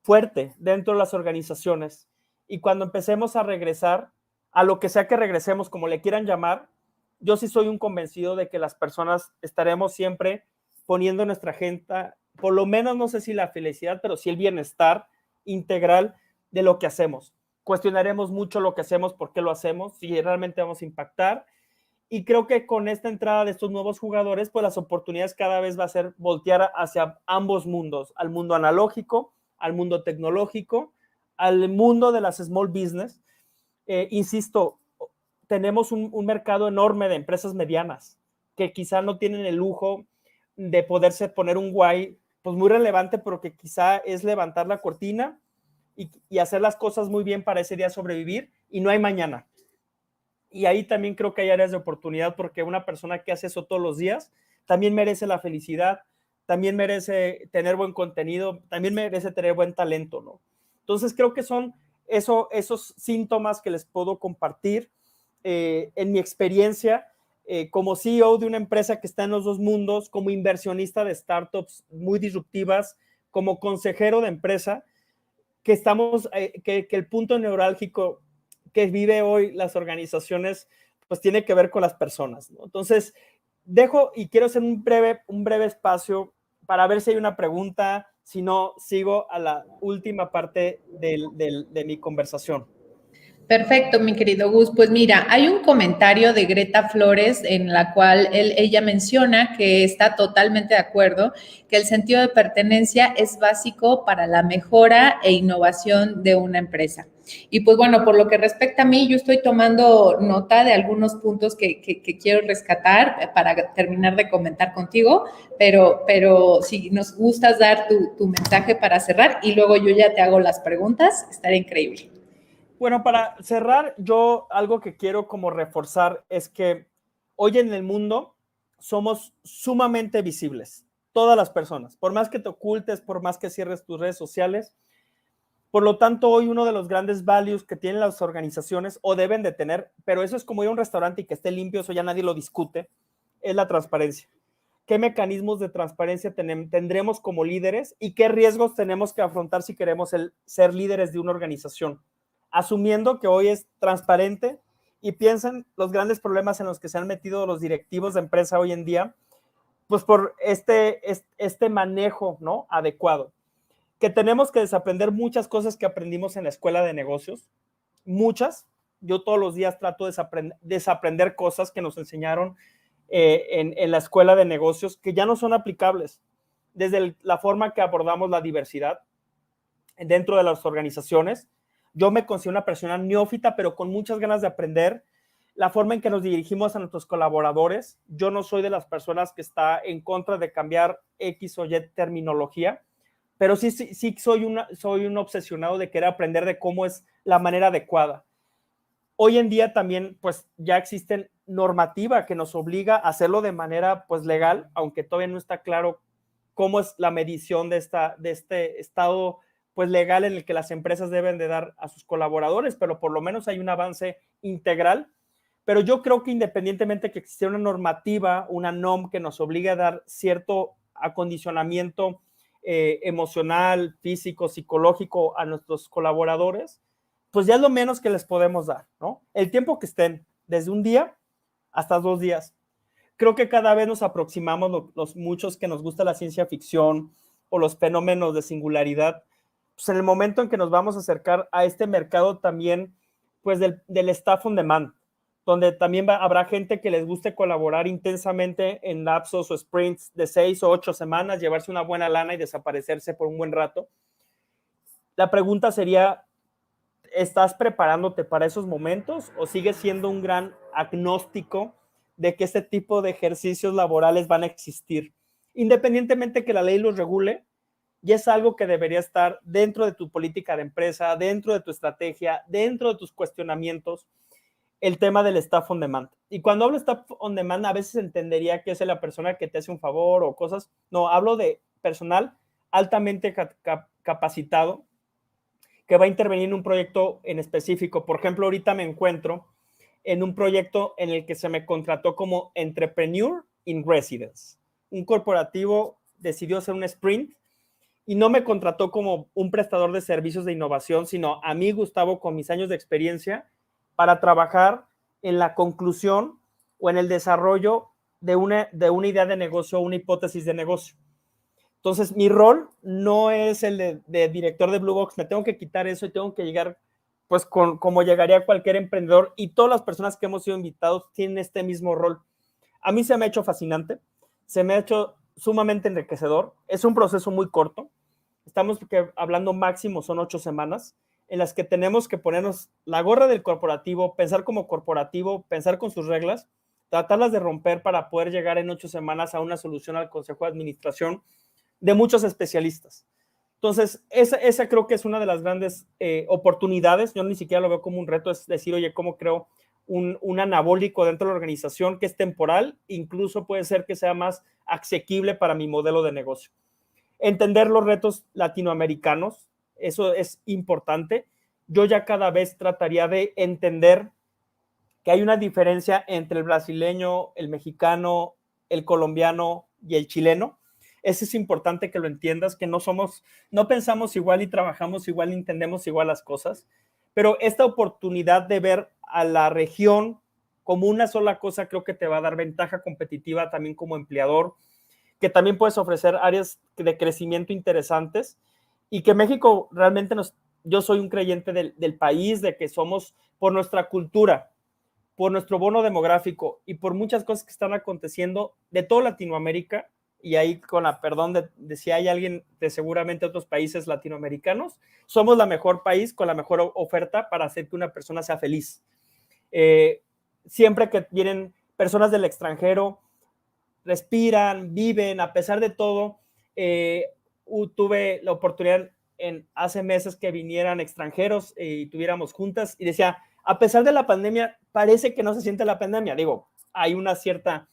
fuerte dentro de las organizaciones. Y cuando empecemos a regresar a lo que sea que regresemos, como le quieran llamar, yo sí soy un convencido de que las personas estaremos siempre poniendo en nuestra agenda, por lo menos no sé si la felicidad, pero sí el bienestar integral de lo que hacemos. Cuestionaremos mucho lo que hacemos, por qué lo hacemos, si realmente vamos a impactar. Y creo que con esta entrada de estos nuevos jugadores, pues las oportunidades cada vez va a ser voltear hacia ambos mundos, al mundo analógico, al mundo tecnológico, al mundo de las small business. Insisto, tenemos un mercado enorme de empresas medianas que quizá no tienen el lujo de poderse poner un guay pues muy relevante, pero que quizá es levantar la cortina y hacer las cosas muy bien para ese día sobrevivir, y no hay mañana. Y ahí también creo que hay áreas de oportunidad, porque una persona que hace eso todos los días también merece la felicidad, también merece tener buen contenido, también merece tener buen talento, ¿no? Entonces creo que son esos síntomas que les puedo compartir en mi experiencia como CEO de una empresa que está en los dos mundos, como inversionista de startups muy disruptivas, como consejero de empresa, que estamos, que el punto neurálgico que vive hoy las organizaciones, pues tiene que ver con las personas, ¿no? Entonces, dejo y quiero hacer un breve espacio para ver si hay una pregunta, si no, sigo a la última parte de mi conversación. Perfecto, mi querido Gus. Pues mira, hay un comentario de Greta Flores en la cual ella menciona que está totalmente de acuerdo, que el sentido de pertenencia es básico para la mejora e innovación de una empresa. Y pues bueno, por lo que respecta a mí, yo estoy tomando nota de algunos puntos que quiero rescatar para terminar de comentar contigo, pero si nos gustas dar tu mensaje para cerrar y luego yo ya te hago las preguntas, estaría increíble. Bueno, para cerrar, yo algo que quiero como reforzar es que hoy en el mundo somos sumamente visibles, todas las personas, por más que te ocultes, por más que cierres tus redes sociales. Por lo tanto, hoy uno de los grandes values que tienen las organizaciones o deben de tener, pero eso es como ir a un restaurante y que esté limpio, eso ya nadie lo discute, es la transparencia. ¿Qué mecanismos de transparencia tendremos como líderes y qué riesgos tenemos que afrontar si queremos ser líderes de una organización? Asumiendo que hoy es transparente, y piensen los grandes problemas en los que se han metido los directivos de empresa hoy en día, pues por este manejo, ¿no?, adecuado. Que tenemos que desaprender muchas cosas que aprendimos en la escuela de negocios, muchas. Yo todos los días trato de desaprender cosas que nos enseñaron en la escuela de negocios que ya no son aplicables, desde la forma que abordamos la diversidad dentro de las organizaciones. Yo me considero una persona neófita, pero con muchas ganas de aprender. La forma en que nos dirigimos a nuestros colaboradores. Yo no soy de las personas que está en contra de cambiar X o Y terminología, pero sí soy un obsesionado de querer aprender de cómo es la manera adecuada. Hoy en día también, pues, ya existe normativa que nos obliga a hacerlo de manera, pues, legal, aunque todavía no está claro cómo es la medición de este estado, pues, legal en el que las empresas deben de dar a sus colaboradores, pero por lo menos hay un avance integral. Pero yo creo que independientemente que exista una normativa, una NOM que nos obligue a dar cierto acondicionamiento emocional, físico, psicológico a nuestros colaboradores, pues ya es lo menos que les podemos dar, ¿no? El tiempo que estén, desde un día hasta 2 días. Creo que cada vez nos aproximamos los muchos que nos gusta la ciencia ficción o los fenómenos de singularidad, pues en el momento en que nos vamos a acercar a este mercado también, pues del staff on demand, donde también habrá gente que les guste colaborar intensamente en lapsos o sprints de 6 o 8 semanas, llevarse una buena lana y desaparecerse por un buen rato. La pregunta sería, ¿estás preparándote para esos momentos o sigues siendo un gran agnóstico de que este tipo de ejercicios laborales van a existir? Independientemente que la ley los regule, y es algo que debería estar dentro de tu política de empresa, dentro de tu estrategia, dentro de tus cuestionamientos, el tema del staff on demand. Y cuando hablo de staff on demand, a veces entendería que es la persona que te hace un favor o cosas. No, hablo de personal altamente capacitado que va a intervenir en un proyecto en específico. Por ejemplo, ahorita me encuentro en un proyecto en el que se me contrató como Entrepreneur in Residence. Un corporativo decidió hacer un sprint y no me contrató como un prestador de servicios de innovación, sino a mí, Gustavo, con mis años de experiencia, para trabajar en la conclusión o en el desarrollo de una idea de negocio o una hipótesis de negocio. Entonces, mi rol no es el de director de Blue Box, me tengo que quitar eso y tengo que llegar, pues, como llegaría cualquier emprendedor, y todas las personas que hemos sido invitados tienen este mismo rol. A mí se me ha hecho fascinante, se me ha hecho sumamente enriquecedor, es un proceso muy corto, estamos hablando máximo son 8 semanas, en las que tenemos que ponernos la gorra del corporativo, pensar como corporativo, pensar con sus reglas, tratarlas de romper para poder llegar en 8 semanas a una solución al Consejo de Administración de muchos especialistas. Entonces, esa creo que es una de las grandes oportunidades. Yo ni siquiera lo veo como un reto, es decir, oye, ¿cómo creo un anabólico dentro de la organización que es temporal? Incluso puede ser que sea más asequible para mi modelo de negocio. Entender los retos latinoamericanos, eso es importante. Yo ya cada vez trataría de entender que hay una diferencia entre el brasileño, el mexicano, el colombiano y el chileno. Eso es importante que lo entiendas, que no pensamos igual y trabajamos igual, y entendemos igual las cosas, pero esta oportunidad de ver a la región como una sola cosa creo que te va a dar ventaja competitiva también como empleador, que también puedes ofrecer áreas de crecimiento interesantes y que México realmente yo soy un creyente del país, de que somos por nuestra cultura, por nuestro bono demográfico y por muchas cosas que están aconteciendo de toda Latinoamérica, y ahí con la perdón de si hay alguien de seguramente otros países latinoamericanos, somos la mejor país con la mejor oferta para hacer que una persona sea feliz. Siempre que vienen personas del extranjero, respiran, viven, a pesar de todo. Tuve la oportunidad hace meses que vinieran extranjeros y tuviéramos juntas y decía, a pesar de la pandemia, parece que no se siente la pandemia. Digo, hay una cierta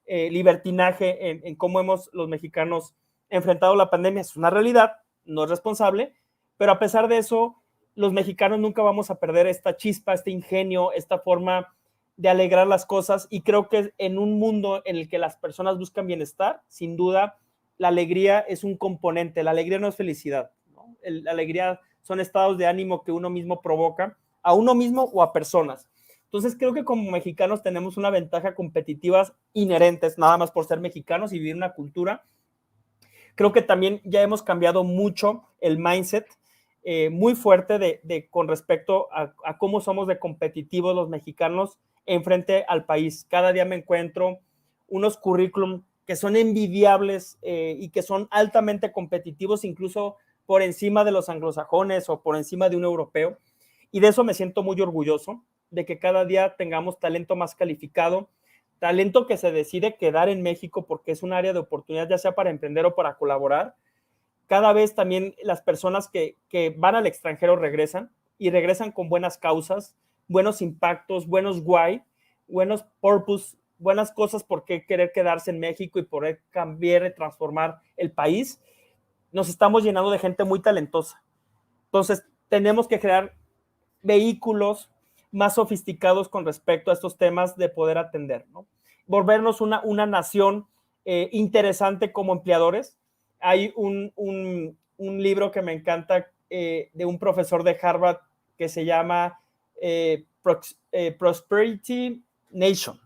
libertinaje en cómo los mexicanos enfrentado la pandemia. Es una realidad, no es responsable, pero a pesar de eso, los mexicanos nunca vamos a perder esta chispa, este ingenio, esta forma de alegrar las cosas, y creo que en un mundo en el que las personas buscan bienestar, sin duda, la alegría es un componente. La alegría no es felicidad, ¿no? La alegría son estados de ánimo que uno mismo provoca, a uno mismo o a personas. Entonces creo que como mexicanos tenemos una ventaja competitiva inherentes, nada más por ser mexicanos y vivir una cultura. Creo que también ya hemos cambiado mucho el mindset, muy fuerte con respecto a cómo somos de competitivos los mexicanos en frente al país. Cada día me encuentro unos currículum que son envidiables y que son altamente competitivos, incluso por encima de los anglosajones o por encima de un europeo. Y de eso me siento muy orgulloso, de que cada día tengamos talento más calificado, talento que se decide quedar en México porque es un área de oportunidad, ya sea para emprender o para colaborar. Cada vez también las personas que van al extranjero regresan, y regresan con buenas causas, buenos impactos, buenos why, buenos purpose, buenas cosas por qué querer quedarse en México y poder cambiar y transformar el país. Nos estamos llenando de gente muy talentosa. Entonces, tenemos que crear vehículos más sofisticados con respecto a estos temas de poder atender, ¿no? Volvernos una nación interesante como empleadores. Hay un libro que me encanta de un profesor de Harvard que se llama Prosperity Nation.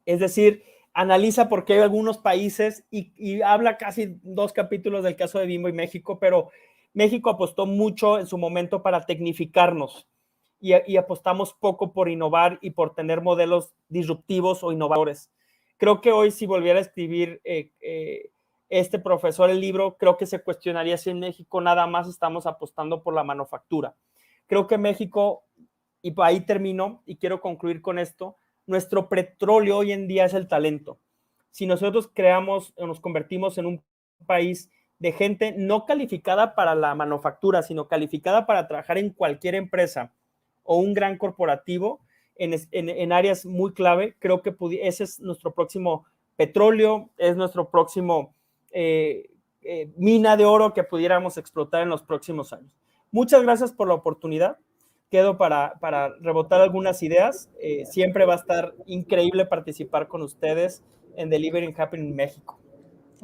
Es decir, analiza por qué hay algunos países y habla casi 2 capítulos del caso de Bimbo y México, pero México apostó mucho en su momento para tecnificarnos y apostamos poco por innovar y por tener modelos disruptivos o innovadores. Creo que hoy, si volviera a escribir este profesor el libro, creo que se cuestionaría si en México nada más estamos apostando por la manufactura. Creo que México, y ahí termino y quiero concluir con esto, nuestro petróleo hoy en día es el talento. Si nosotros creamos o nos convertimos en un país de gente no calificada para la manufactura, sino calificada para trabajar en cualquier empresa o un gran corporativo en áreas muy clave, creo que ese es nuestro próximo petróleo, es nuestro próximo mina de oro que pudiéramos explotar en los próximos años. Muchas gracias por la oportunidad. Quedo para rebotar algunas ideas. Siempre va a estar increíble participar con ustedes en Delivering Happening México.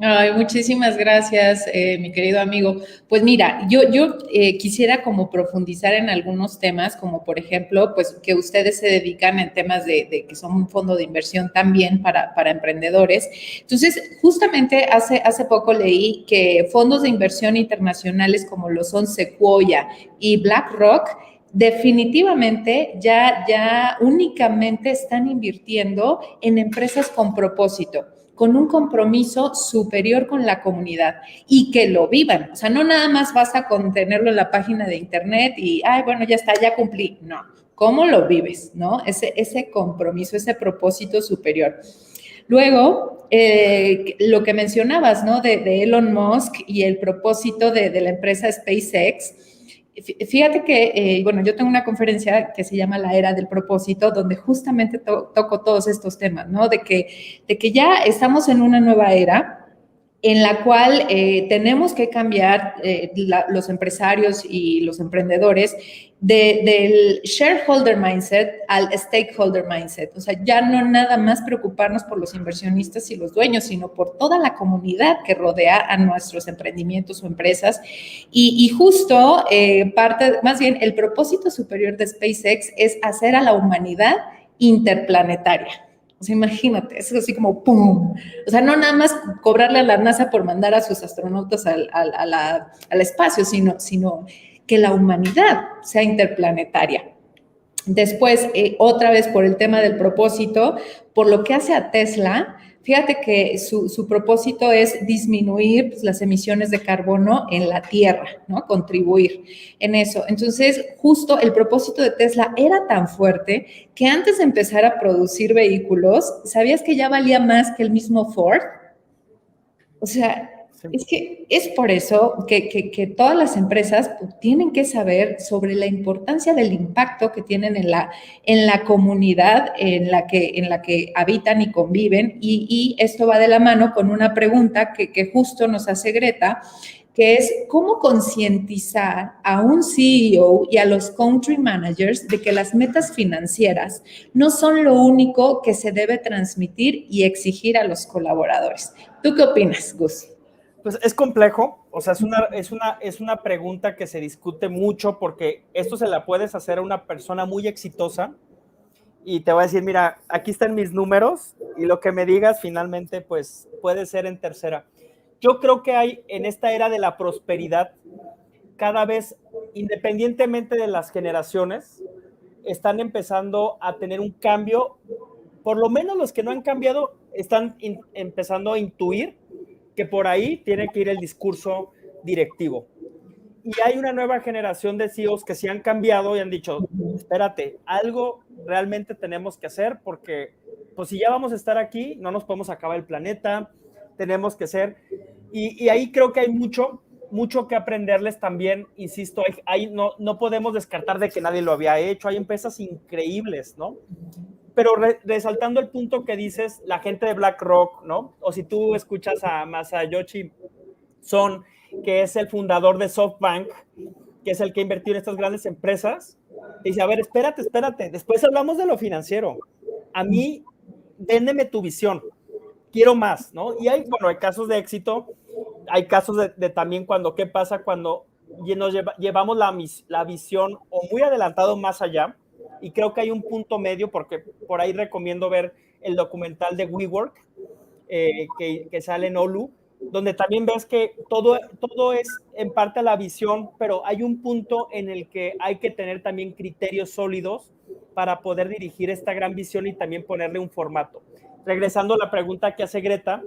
Ay, muchísimas gracias, mi querido amigo. Pues mira, yo quisiera como profundizar en algunos temas, como por ejemplo, pues que ustedes se dedican en temas de que son un fondo de inversión también para emprendedores. Entonces, justamente hace poco leí que fondos de inversión internacionales como lo son Sequoia y BlackRock, definitivamente ya únicamente están invirtiendo en empresas con propósito, con un compromiso superior con la comunidad y que lo vivan. O sea, no nada más basta con tenerlo en la página de internet y, ay, bueno, ya está, ya cumplí. No, ¿cómo lo vives? ¿No? Ese compromiso, ese propósito superior. Luego, lo que mencionabas, ¿no? De Elon Musk y el propósito de la empresa SpaceX. Fíjate que, bueno, yo tengo una conferencia que se llama La Era del Propósito, donde justamente toco todos estos temas, ¿no? De que ya estamos en una nueva era en la cual tenemos que cambiar los empresarios y los emprendedores del shareholder mindset al stakeholder mindset. O sea, ya no nada más preocuparnos por los inversionistas y los dueños, sino por toda la comunidad que rodea a nuestros emprendimientos o empresas. Y justo más bien, el propósito superior de SpaceX es hacer a la humanidad interplanetaria. O sea, imagínate, es así como ¡pum! O sea, no nada más cobrarle a la NASA por mandar a sus astronautas al espacio, sino que la humanidad sea interplanetaria. Después, otra vez por el tema del propósito, por lo que hace a Tesla, fíjate que su propósito es disminuir pues, las emisiones de carbono en la Tierra, ¿no? Contribuir en eso. Entonces, justo el propósito de Tesla era tan fuerte que antes de empezar a producir vehículos, ¿sabías que ya valía más que el mismo Ford? O sea, es que es por eso que todas las empresas tienen que saber sobre la importancia del impacto que tienen en la comunidad en la que habitan y conviven. Y esto va de la mano con una pregunta que justo nos hace Greta, que es cómo concientizar a un CEO y a los country managers de que las metas financieras no son lo único que se debe transmitir y exigir a los colaboradores. ¿Tú qué opinas, Gus? Pues es complejo, o sea, es una pregunta que se discute mucho porque esto se la puedes hacer a una persona muy exitosa y te va a decir, mira, aquí están mis números y lo que me digas finalmente pues puede ser en tercera. Yo creo que hay en esta era de la prosperidad cada vez, independientemente de las generaciones, están empezando a tener un cambio, por lo menos los que no han cambiado están empezando a intuir que por ahí tiene que ir el discurso directivo. Y hay una nueva generación de CEOs que sí han cambiado y han dicho, espérate, algo realmente tenemos que hacer porque pues si ya vamos a estar aquí, no nos podemos acabar el planeta, tenemos que ser, y ahí creo que hay mucho que aprenderles también, insisto, no podemos descartar de que nadie lo había hecho, hay empresas increíbles, ¿no? Pero resaltando el punto que dices, la gente de BlackRock, ¿no? O si tú escuchas a Masayoshi Son, que es el fundador de SoftBank, que es el que ha invertido en estas grandes empresas, dice, a ver, espérate, después hablamos de lo financiero. A mí, véndeme tu visión, quiero más, ¿no? Y hay casos de éxito, hay casos de también ¿qué pasa cuando nos llevamos la visión o muy adelantado más allá? Y creo que hay un punto medio, porque por ahí recomiendo ver el documental de WeWork, que sale en Hulu, donde también ves que todo es en parte la visión, pero hay un punto en el que hay que tener también criterios sólidos para poder dirigir esta gran visión y también ponerle un formato. Regresando a la pregunta que hace Greta,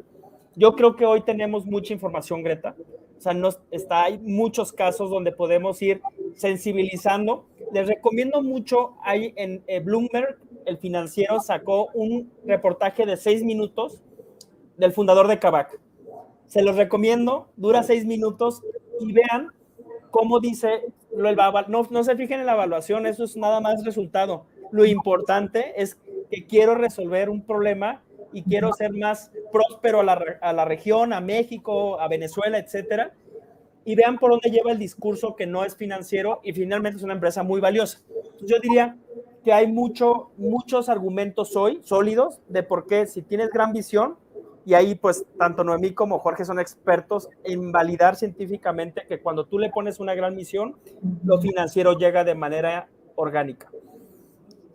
yo creo que hoy tenemos mucha información, Greta. O sea, hay muchos casos donde podemos ir sensibilizando. Les recomiendo mucho, hay en Bloomberg, el financiero sacó un reportaje de 6 minutos del fundador de Kavak. Se los recomiendo, dura 6 minutos y vean cómo dice, no se fijen en la evaluación, eso es nada más resultado. Lo importante es que quiero resolver un problema y quiero ser más próspero a la región, a México, a Venezuela, etcétera. Y vean por dónde lleva el discurso que no es financiero y finalmente es una empresa muy valiosa. Entonces yo diría que hay muchos argumentos hoy sólidos de por qué si tienes gran visión, y ahí pues tanto Noemí como Jorge son expertos en validar científicamente que cuando tú le pones una gran misión, lo financiero llega de manera orgánica.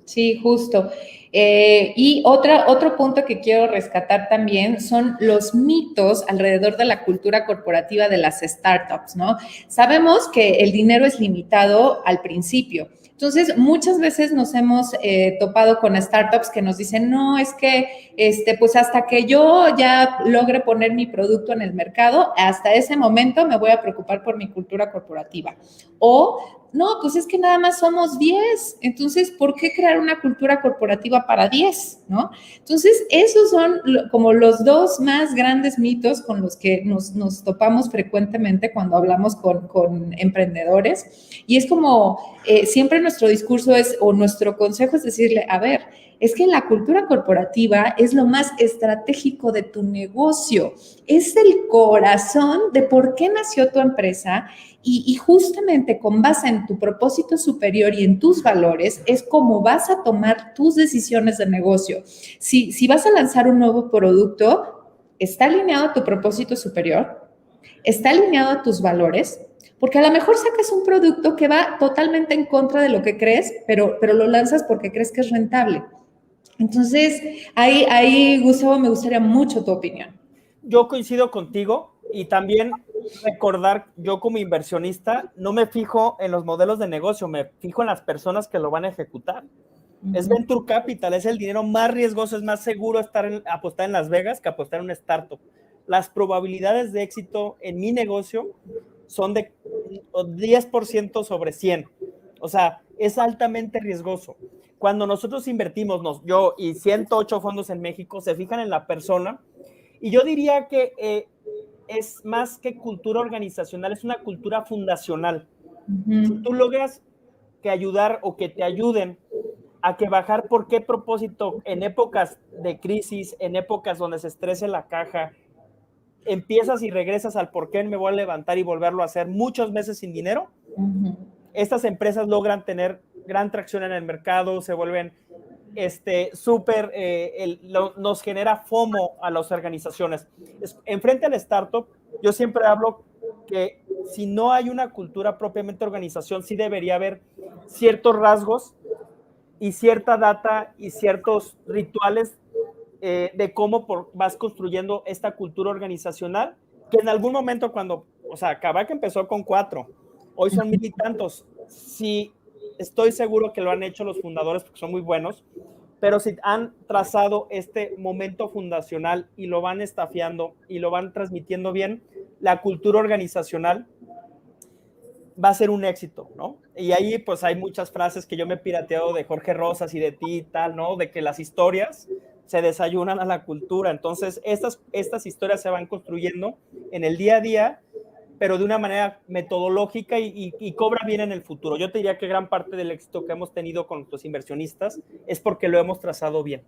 Sí, justo. Y otro punto que quiero rescatar también son los mitos alrededor de la cultura corporativa de las startups, ¿no? Sabemos que el dinero es limitado al principio. Entonces, muchas veces nos hemos topado con startups que nos dicen, no, es que, pues hasta que yo ya logre poner mi producto en el mercado, hasta ese momento me voy a preocupar por mi cultura corporativa. O no, pues es que nada más somos 10, entonces, ¿por qué crear una cultura corporativa para 10? ¿No? Entonces, esos son como los dos más grandes mitos con los que nos topamos frecuentemente cuando hablamos con emprendedores. Y es como, siempre nuestro discurso es, o nuestro consejo es decirle, a ver, es que la cultura corporativa es lo más estratégico de tu negocio, es el corazón de por qué nació tu empresa. Y justamente con base en tu propósito superior y en tus valores es como vas a tomar tus decisiones de negocio. Si vas a lanzar un nuevo producto, ¿está alineado a tu propósito superior? ¿Está alineado a tus valores? Porque a lo mejor sacas un producto que va totalmente en contra de lo que crees, pero lo lanzas porque crees que es rentable. Entonces, ahí, Gustavo, me gustaría mucho tu opinión. Yo coincido contigo y también recordar, yo como inversionista no me fijo en los modelos de negocio, me fijo en las personas que lo van a ejecutar. Es Venture Capital, es el dinero más riesgoso, es más seguro apostar en Las Vegas que apostar en un startup. Las probabilidades de éxito en mi negocio son de 10% sobre 100. O sea, es altamente riesgoso. Cuando nosotros invertimos, yo y 108 fondos en México, se fijan en la persona. Y yo diría que es más que cultura organizacional, es una cultura fundacional. Si tú logras que ayudar o que te ayuden a que bajar por qué propósito en épocas de crisis, en épocas donde se estrese la caja, empiezas y regresas al por qué me voy a levantar y volverlo a hacer muchos meses sin dinero, estas empresas logran tener gran tracción en el mercado, se vuelven súper, nos genera FOMO a las organizaciones. Enfrente al startup, yo siempre hablo que si no hay una cultura propiamente organización, sí debería haber ciertos rasgos y cierta data y ciertos rituales de cómo vas construyendo esta cultura organizacional, que en algún momento Kavak empezó con 4, hoy son 1000 y tantos. Sí, estoy seguro que lo han hecho los fundadores porque son muy buenos, pero si han trazado este momento fundacional y lo van estafiando y lo van transmitiendo bien, la cultura organizacional va a ser un éxito, ¿no? Y ahí pues hay muchas frases que yo me he pirateado de Jorge Rosas y de ti y tal, ¿no? De que las historias se desayunan a la cultura. Entonces, estas historias se van construyendo en el día a día, pero de una manera metodológica y cobra bien en el futuro. Yo te diría que gran parte del éxito que hemos tenido con nuestros inversionistas es porque lo hemos trazado bien.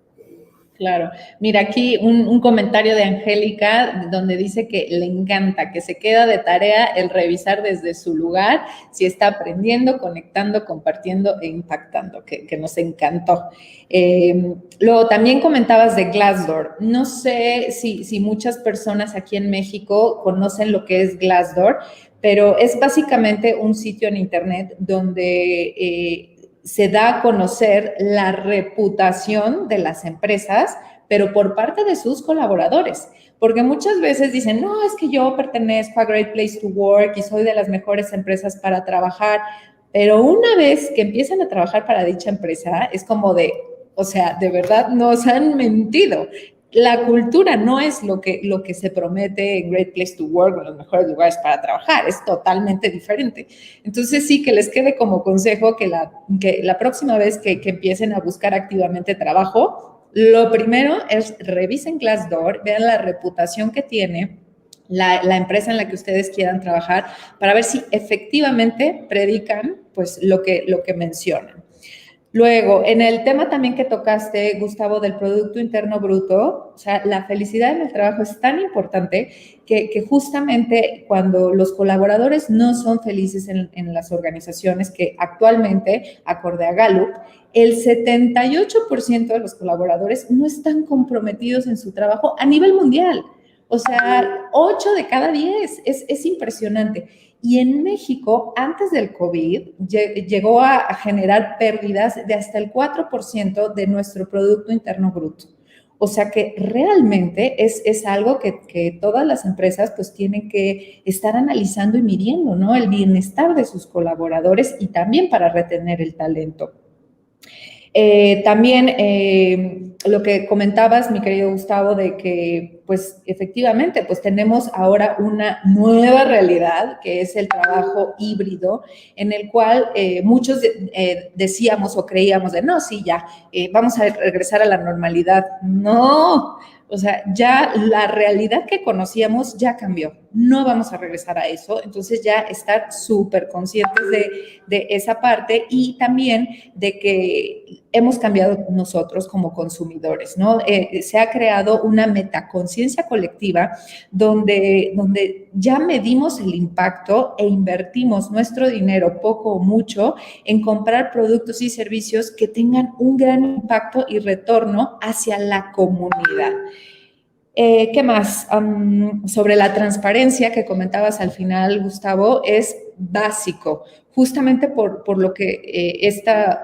Claro. Mira, aquí un comentario de Angélica donde dice que le encanta, que se queda de tarea el revisar desde su lugar si está aprendiendo, conectando, compartiendo e impactando, que nos encantó. Luego también comentabas de Glassdoor. No sé si muchas personas aquí en México conocen lo que es Glassdoor, pero es básicamente un sitio en internet donde se da a conocer la reputación de las empresas, pero por parte de sus colaboradores. Porque muchas veces dicen, no, es que yo pertenezco a Great Place to Work y soy de las mejores empresas para trabajar. Pero una vez que empiezan a trabajar para dicha empresa, es como de, o sea, de verdad nos han mentido. La cultura no es lo que se promete en Great Place to Work, en los mejores lugares para trabajar, es totalmente diferente. Entonces sí, que les quede como consejo que la próxima vez que empiecen a buscar activamente trabajo, lo primero es revisen Glassdoor, vean la reputación que tiene la empresa en la que ustedes quieran trabajar para ver si efectivamente predican pues lo que mencionan. Luego, en el tema también que tocaste, Gustavo, del Producto Interno Bruto, o sea, la felicidad en el trabajo es tan importante que justamente cuando los colaboradores no son felices en las organizaciones, que actualmente, acorde a Gallup, el 78% de los colaboradores no están comprometidos en su trabajo a nivel mundial. O sea, 8 de cada 10, es impresionante. Y en México, antes del COVID, llegó a generar pérdidas de hasta el 4% de nuestro Producto Interno Bruto. O sea que realmente es algo que todas las empresas pues tienen que estar analizando y midiendo, ¿no? El bienestar de sus colaboradores y también para retener el talento. También lo que comentabas, mi querido Gustavo, de que pues efectivamente pues tenemos ahora una nueva realidad que es el trabajo híbrido, en el cual muchos decíamos o creíamos de no, sí, ya, vamos a regresar a la normalidad. No, o sea, ya la realidad que conocíamos ya cambió. No vamos a regresar a eso. Entonces ya estar súper conscientes de esa parte y también de que hemos cambiado nosotros como consumidores, ¿no? Se ha creado una metaconciencia colectiva donde ya medimos el impacto e invertimos nuestro dinero, poco o mucho, en comprar productos y servicios que tengan un gran impacto y retorno hacia la comunidad. ¿Qué más? Sobre la transparencia que comentabas al final, Gustavo, es básico, justamente por lo que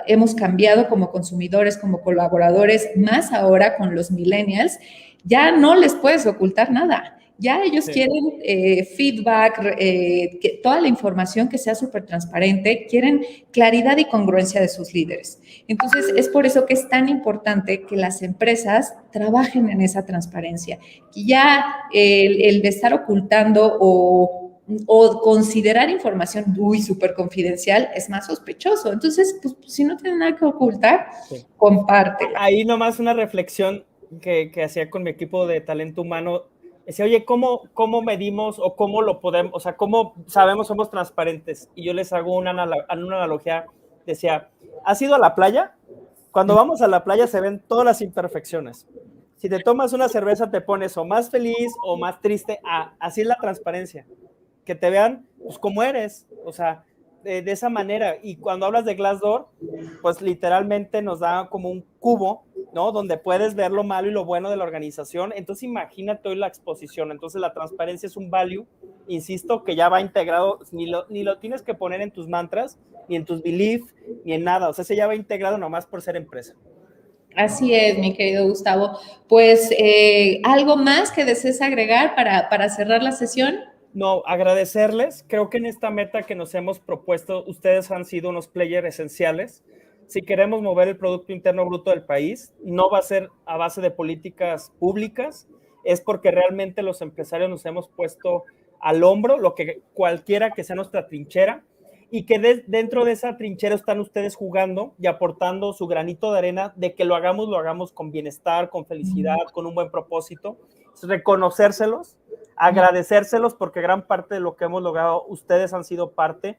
hemos cambiado como consumidores, como colaboradores, más ahora con los millennials, ya no les puedes ocultar nada. Ya ellos quieren feedback, que toda la información que sea súper transparente, quieren claridad y congruencia de sus líderes. Entonces, es por eso que es tan importante que las empresas trabajen en esa transparencia. Que ya el de estar ocultando o considerar información súper confidencial es más sospechoso. Entonces, pues, si no tienen nada que ocultar, compártela. Ahí nomás una reflexión que hacía con mi equipo de talento humano. Decía, oye, ¿cómo medimos o cómo lo podemos, o sea, cómo sabemos somos transparentes? Y yo les hago una analogía. Decía, ¿has ido a la playa? Cuando vamos a la playa se ven todas las imperfecciones. Si te tomas una cerveza te pones o más feliz o más triste. Así es la transparencia. Que te vean pues como eres, o sea, de esa manera. Y cuando hablas de Glassdoor, pues literalmente nos da como un cubo, ¿no? Donde puedes ver lo malo y lo bueno de la organización. Entonces imagínate hoy la exposición. Entonces la transparencia es un value, insisto, que ya va integrado, ni lo tienes que poner en tus mantras, ni en tus beliefs, ni en nada. O sea, ese ya va integrado nomás por ser empresa. Así es, mi querido Gustavo. Pues, ¿algo más que desees agregar para cerrar la sesión? No, agradecerles. Creo que en esta meta que nos hemos propuesto, ustedes han sido unos players esenciales. Si queremos mover el Producto Interno Bruto del país, no va a ser a base de políticas públicas, es porque realmente los empresarios nos hemos puesto al hombro, lo que cualquiera que sea nuestra trinchera, y que dentro de esa trinchera están ustedes jugando y aportando su granito de arena de que lo hagamos con bienestar, con felicidad, con un buen propósito. Reconocérselos, agradecérselos, porque gran parte de lo que hemos logrado, ustedes han sido parte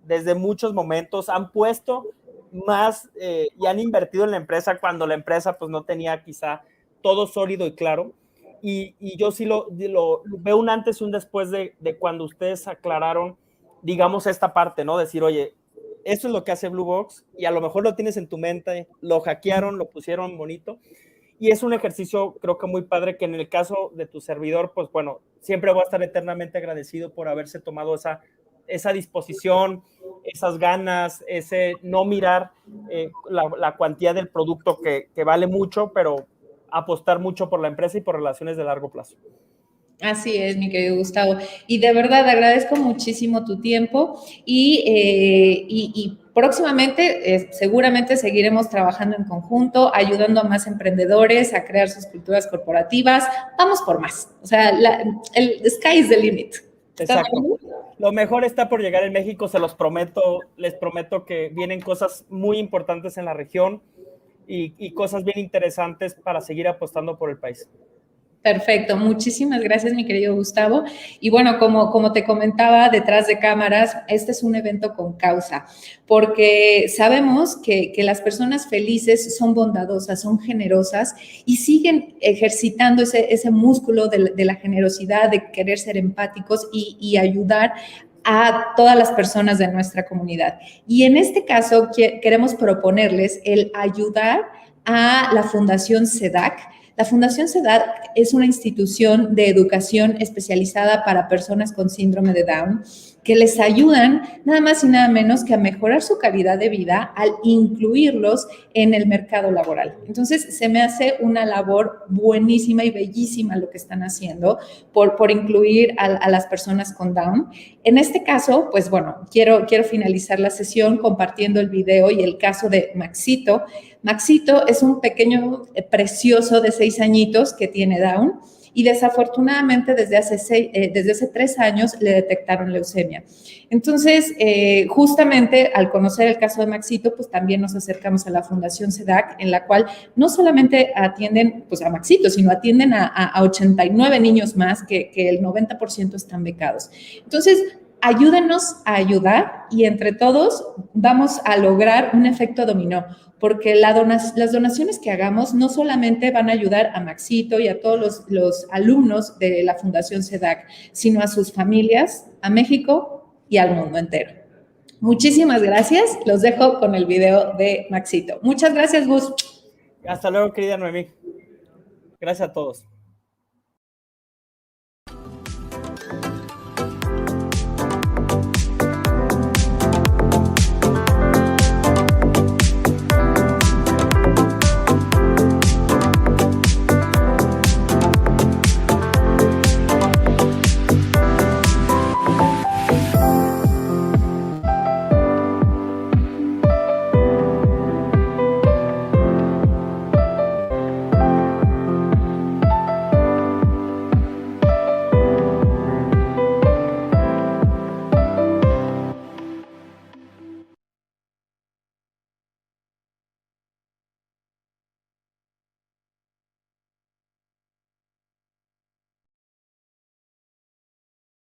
desde muchos momentos, han puesto más y han invertido en la empresa cuando la empresa pues no tenía quizá todo sólido y claro. Y yo sí lo veo un antes y un después de cuando ustedes aclararon, digamos, esta parte, ¿no? Decir, oye, esto es lo que hace Blue Box y a lo mejor lo tienes en tu mente, lo hackearon, lo pusieron bonito. Y es un ejercicio, creo que muy padre, que en el caso de tu servidor, pues bueno, siempre voy a estar eternamente agradecido por haberse tomado esa disposición, esas ganas, ese no mirar la cuantía del producto que vale mucho, pero apostar mucho por la empresa y por relaciones de largo plazo. Así es, mi querido Gustavo. Y de verdad agradezco muchísimo tu tiempo y próximamente seguramente seguiremos trabajando en conjunto, ayudando a más emprendedores a crear sus culturas corporativas. Vamos por más. O sea, the sky is the limit. Exacto. Lo mejor está por llegar en México, se los prometo. Les prometo que vienen cosas muy importantes en la región y cosas bien interesantes para seguir apostando por el país. Perfecto, muchísimas gracias, mi querido Gustavo. Y bueno, como te comentaba detrás de cámaras, este es un evento con causa, porque sabemos que las personas felices son bondadosas, son generosas y siguen ejercitando ese músculo de la generosidad, de querer ser empáticos y ayudar a todas las personas de nuestra comunidad. Y en este caso queremos proponerles el ayudar a la Fundación CEDAC. La Fundación CEDAC es una institución de educación especializada para personas con síndrome de Down que les ayudan nada más y nada menos que a mejorar su calidad de vida al incluirlos en el mercado laboral. Entonces, se me hace una labor buenísima y bellísima lo que están haciendo por incluir a las personas con Down. En este caso, pues bueno, quiero finalizar la sesión compartiendo el video y el caso de Maxito. Maxito es un pequeño precioso de 6 añitos que tiene Down y desafortunadamente desde hace 3 años le detectaron leucemia. Entonces, justamente al conocer el caso de Maxito, pues también nos acercamos a la Fundación CEDAC, en la cual no solamente atienden pues, a Maxito, sino atienden a 89 niños más que el 90% están becados. Entonces, ayúdenos a ayudar y entre todos vamos a lograr un efecto dominó, porque las donaciones que hagamos no solamente van a ayudar a Maxito y a todos los alumnos de la Fundación CEDAC, sino a sus familias, a México y al mundo entero. Muchísimas gracias. Los dejo con el video de Maxito. Muchas gracias, Gus. Hasta luego, querida Noemí. Gracias a todos.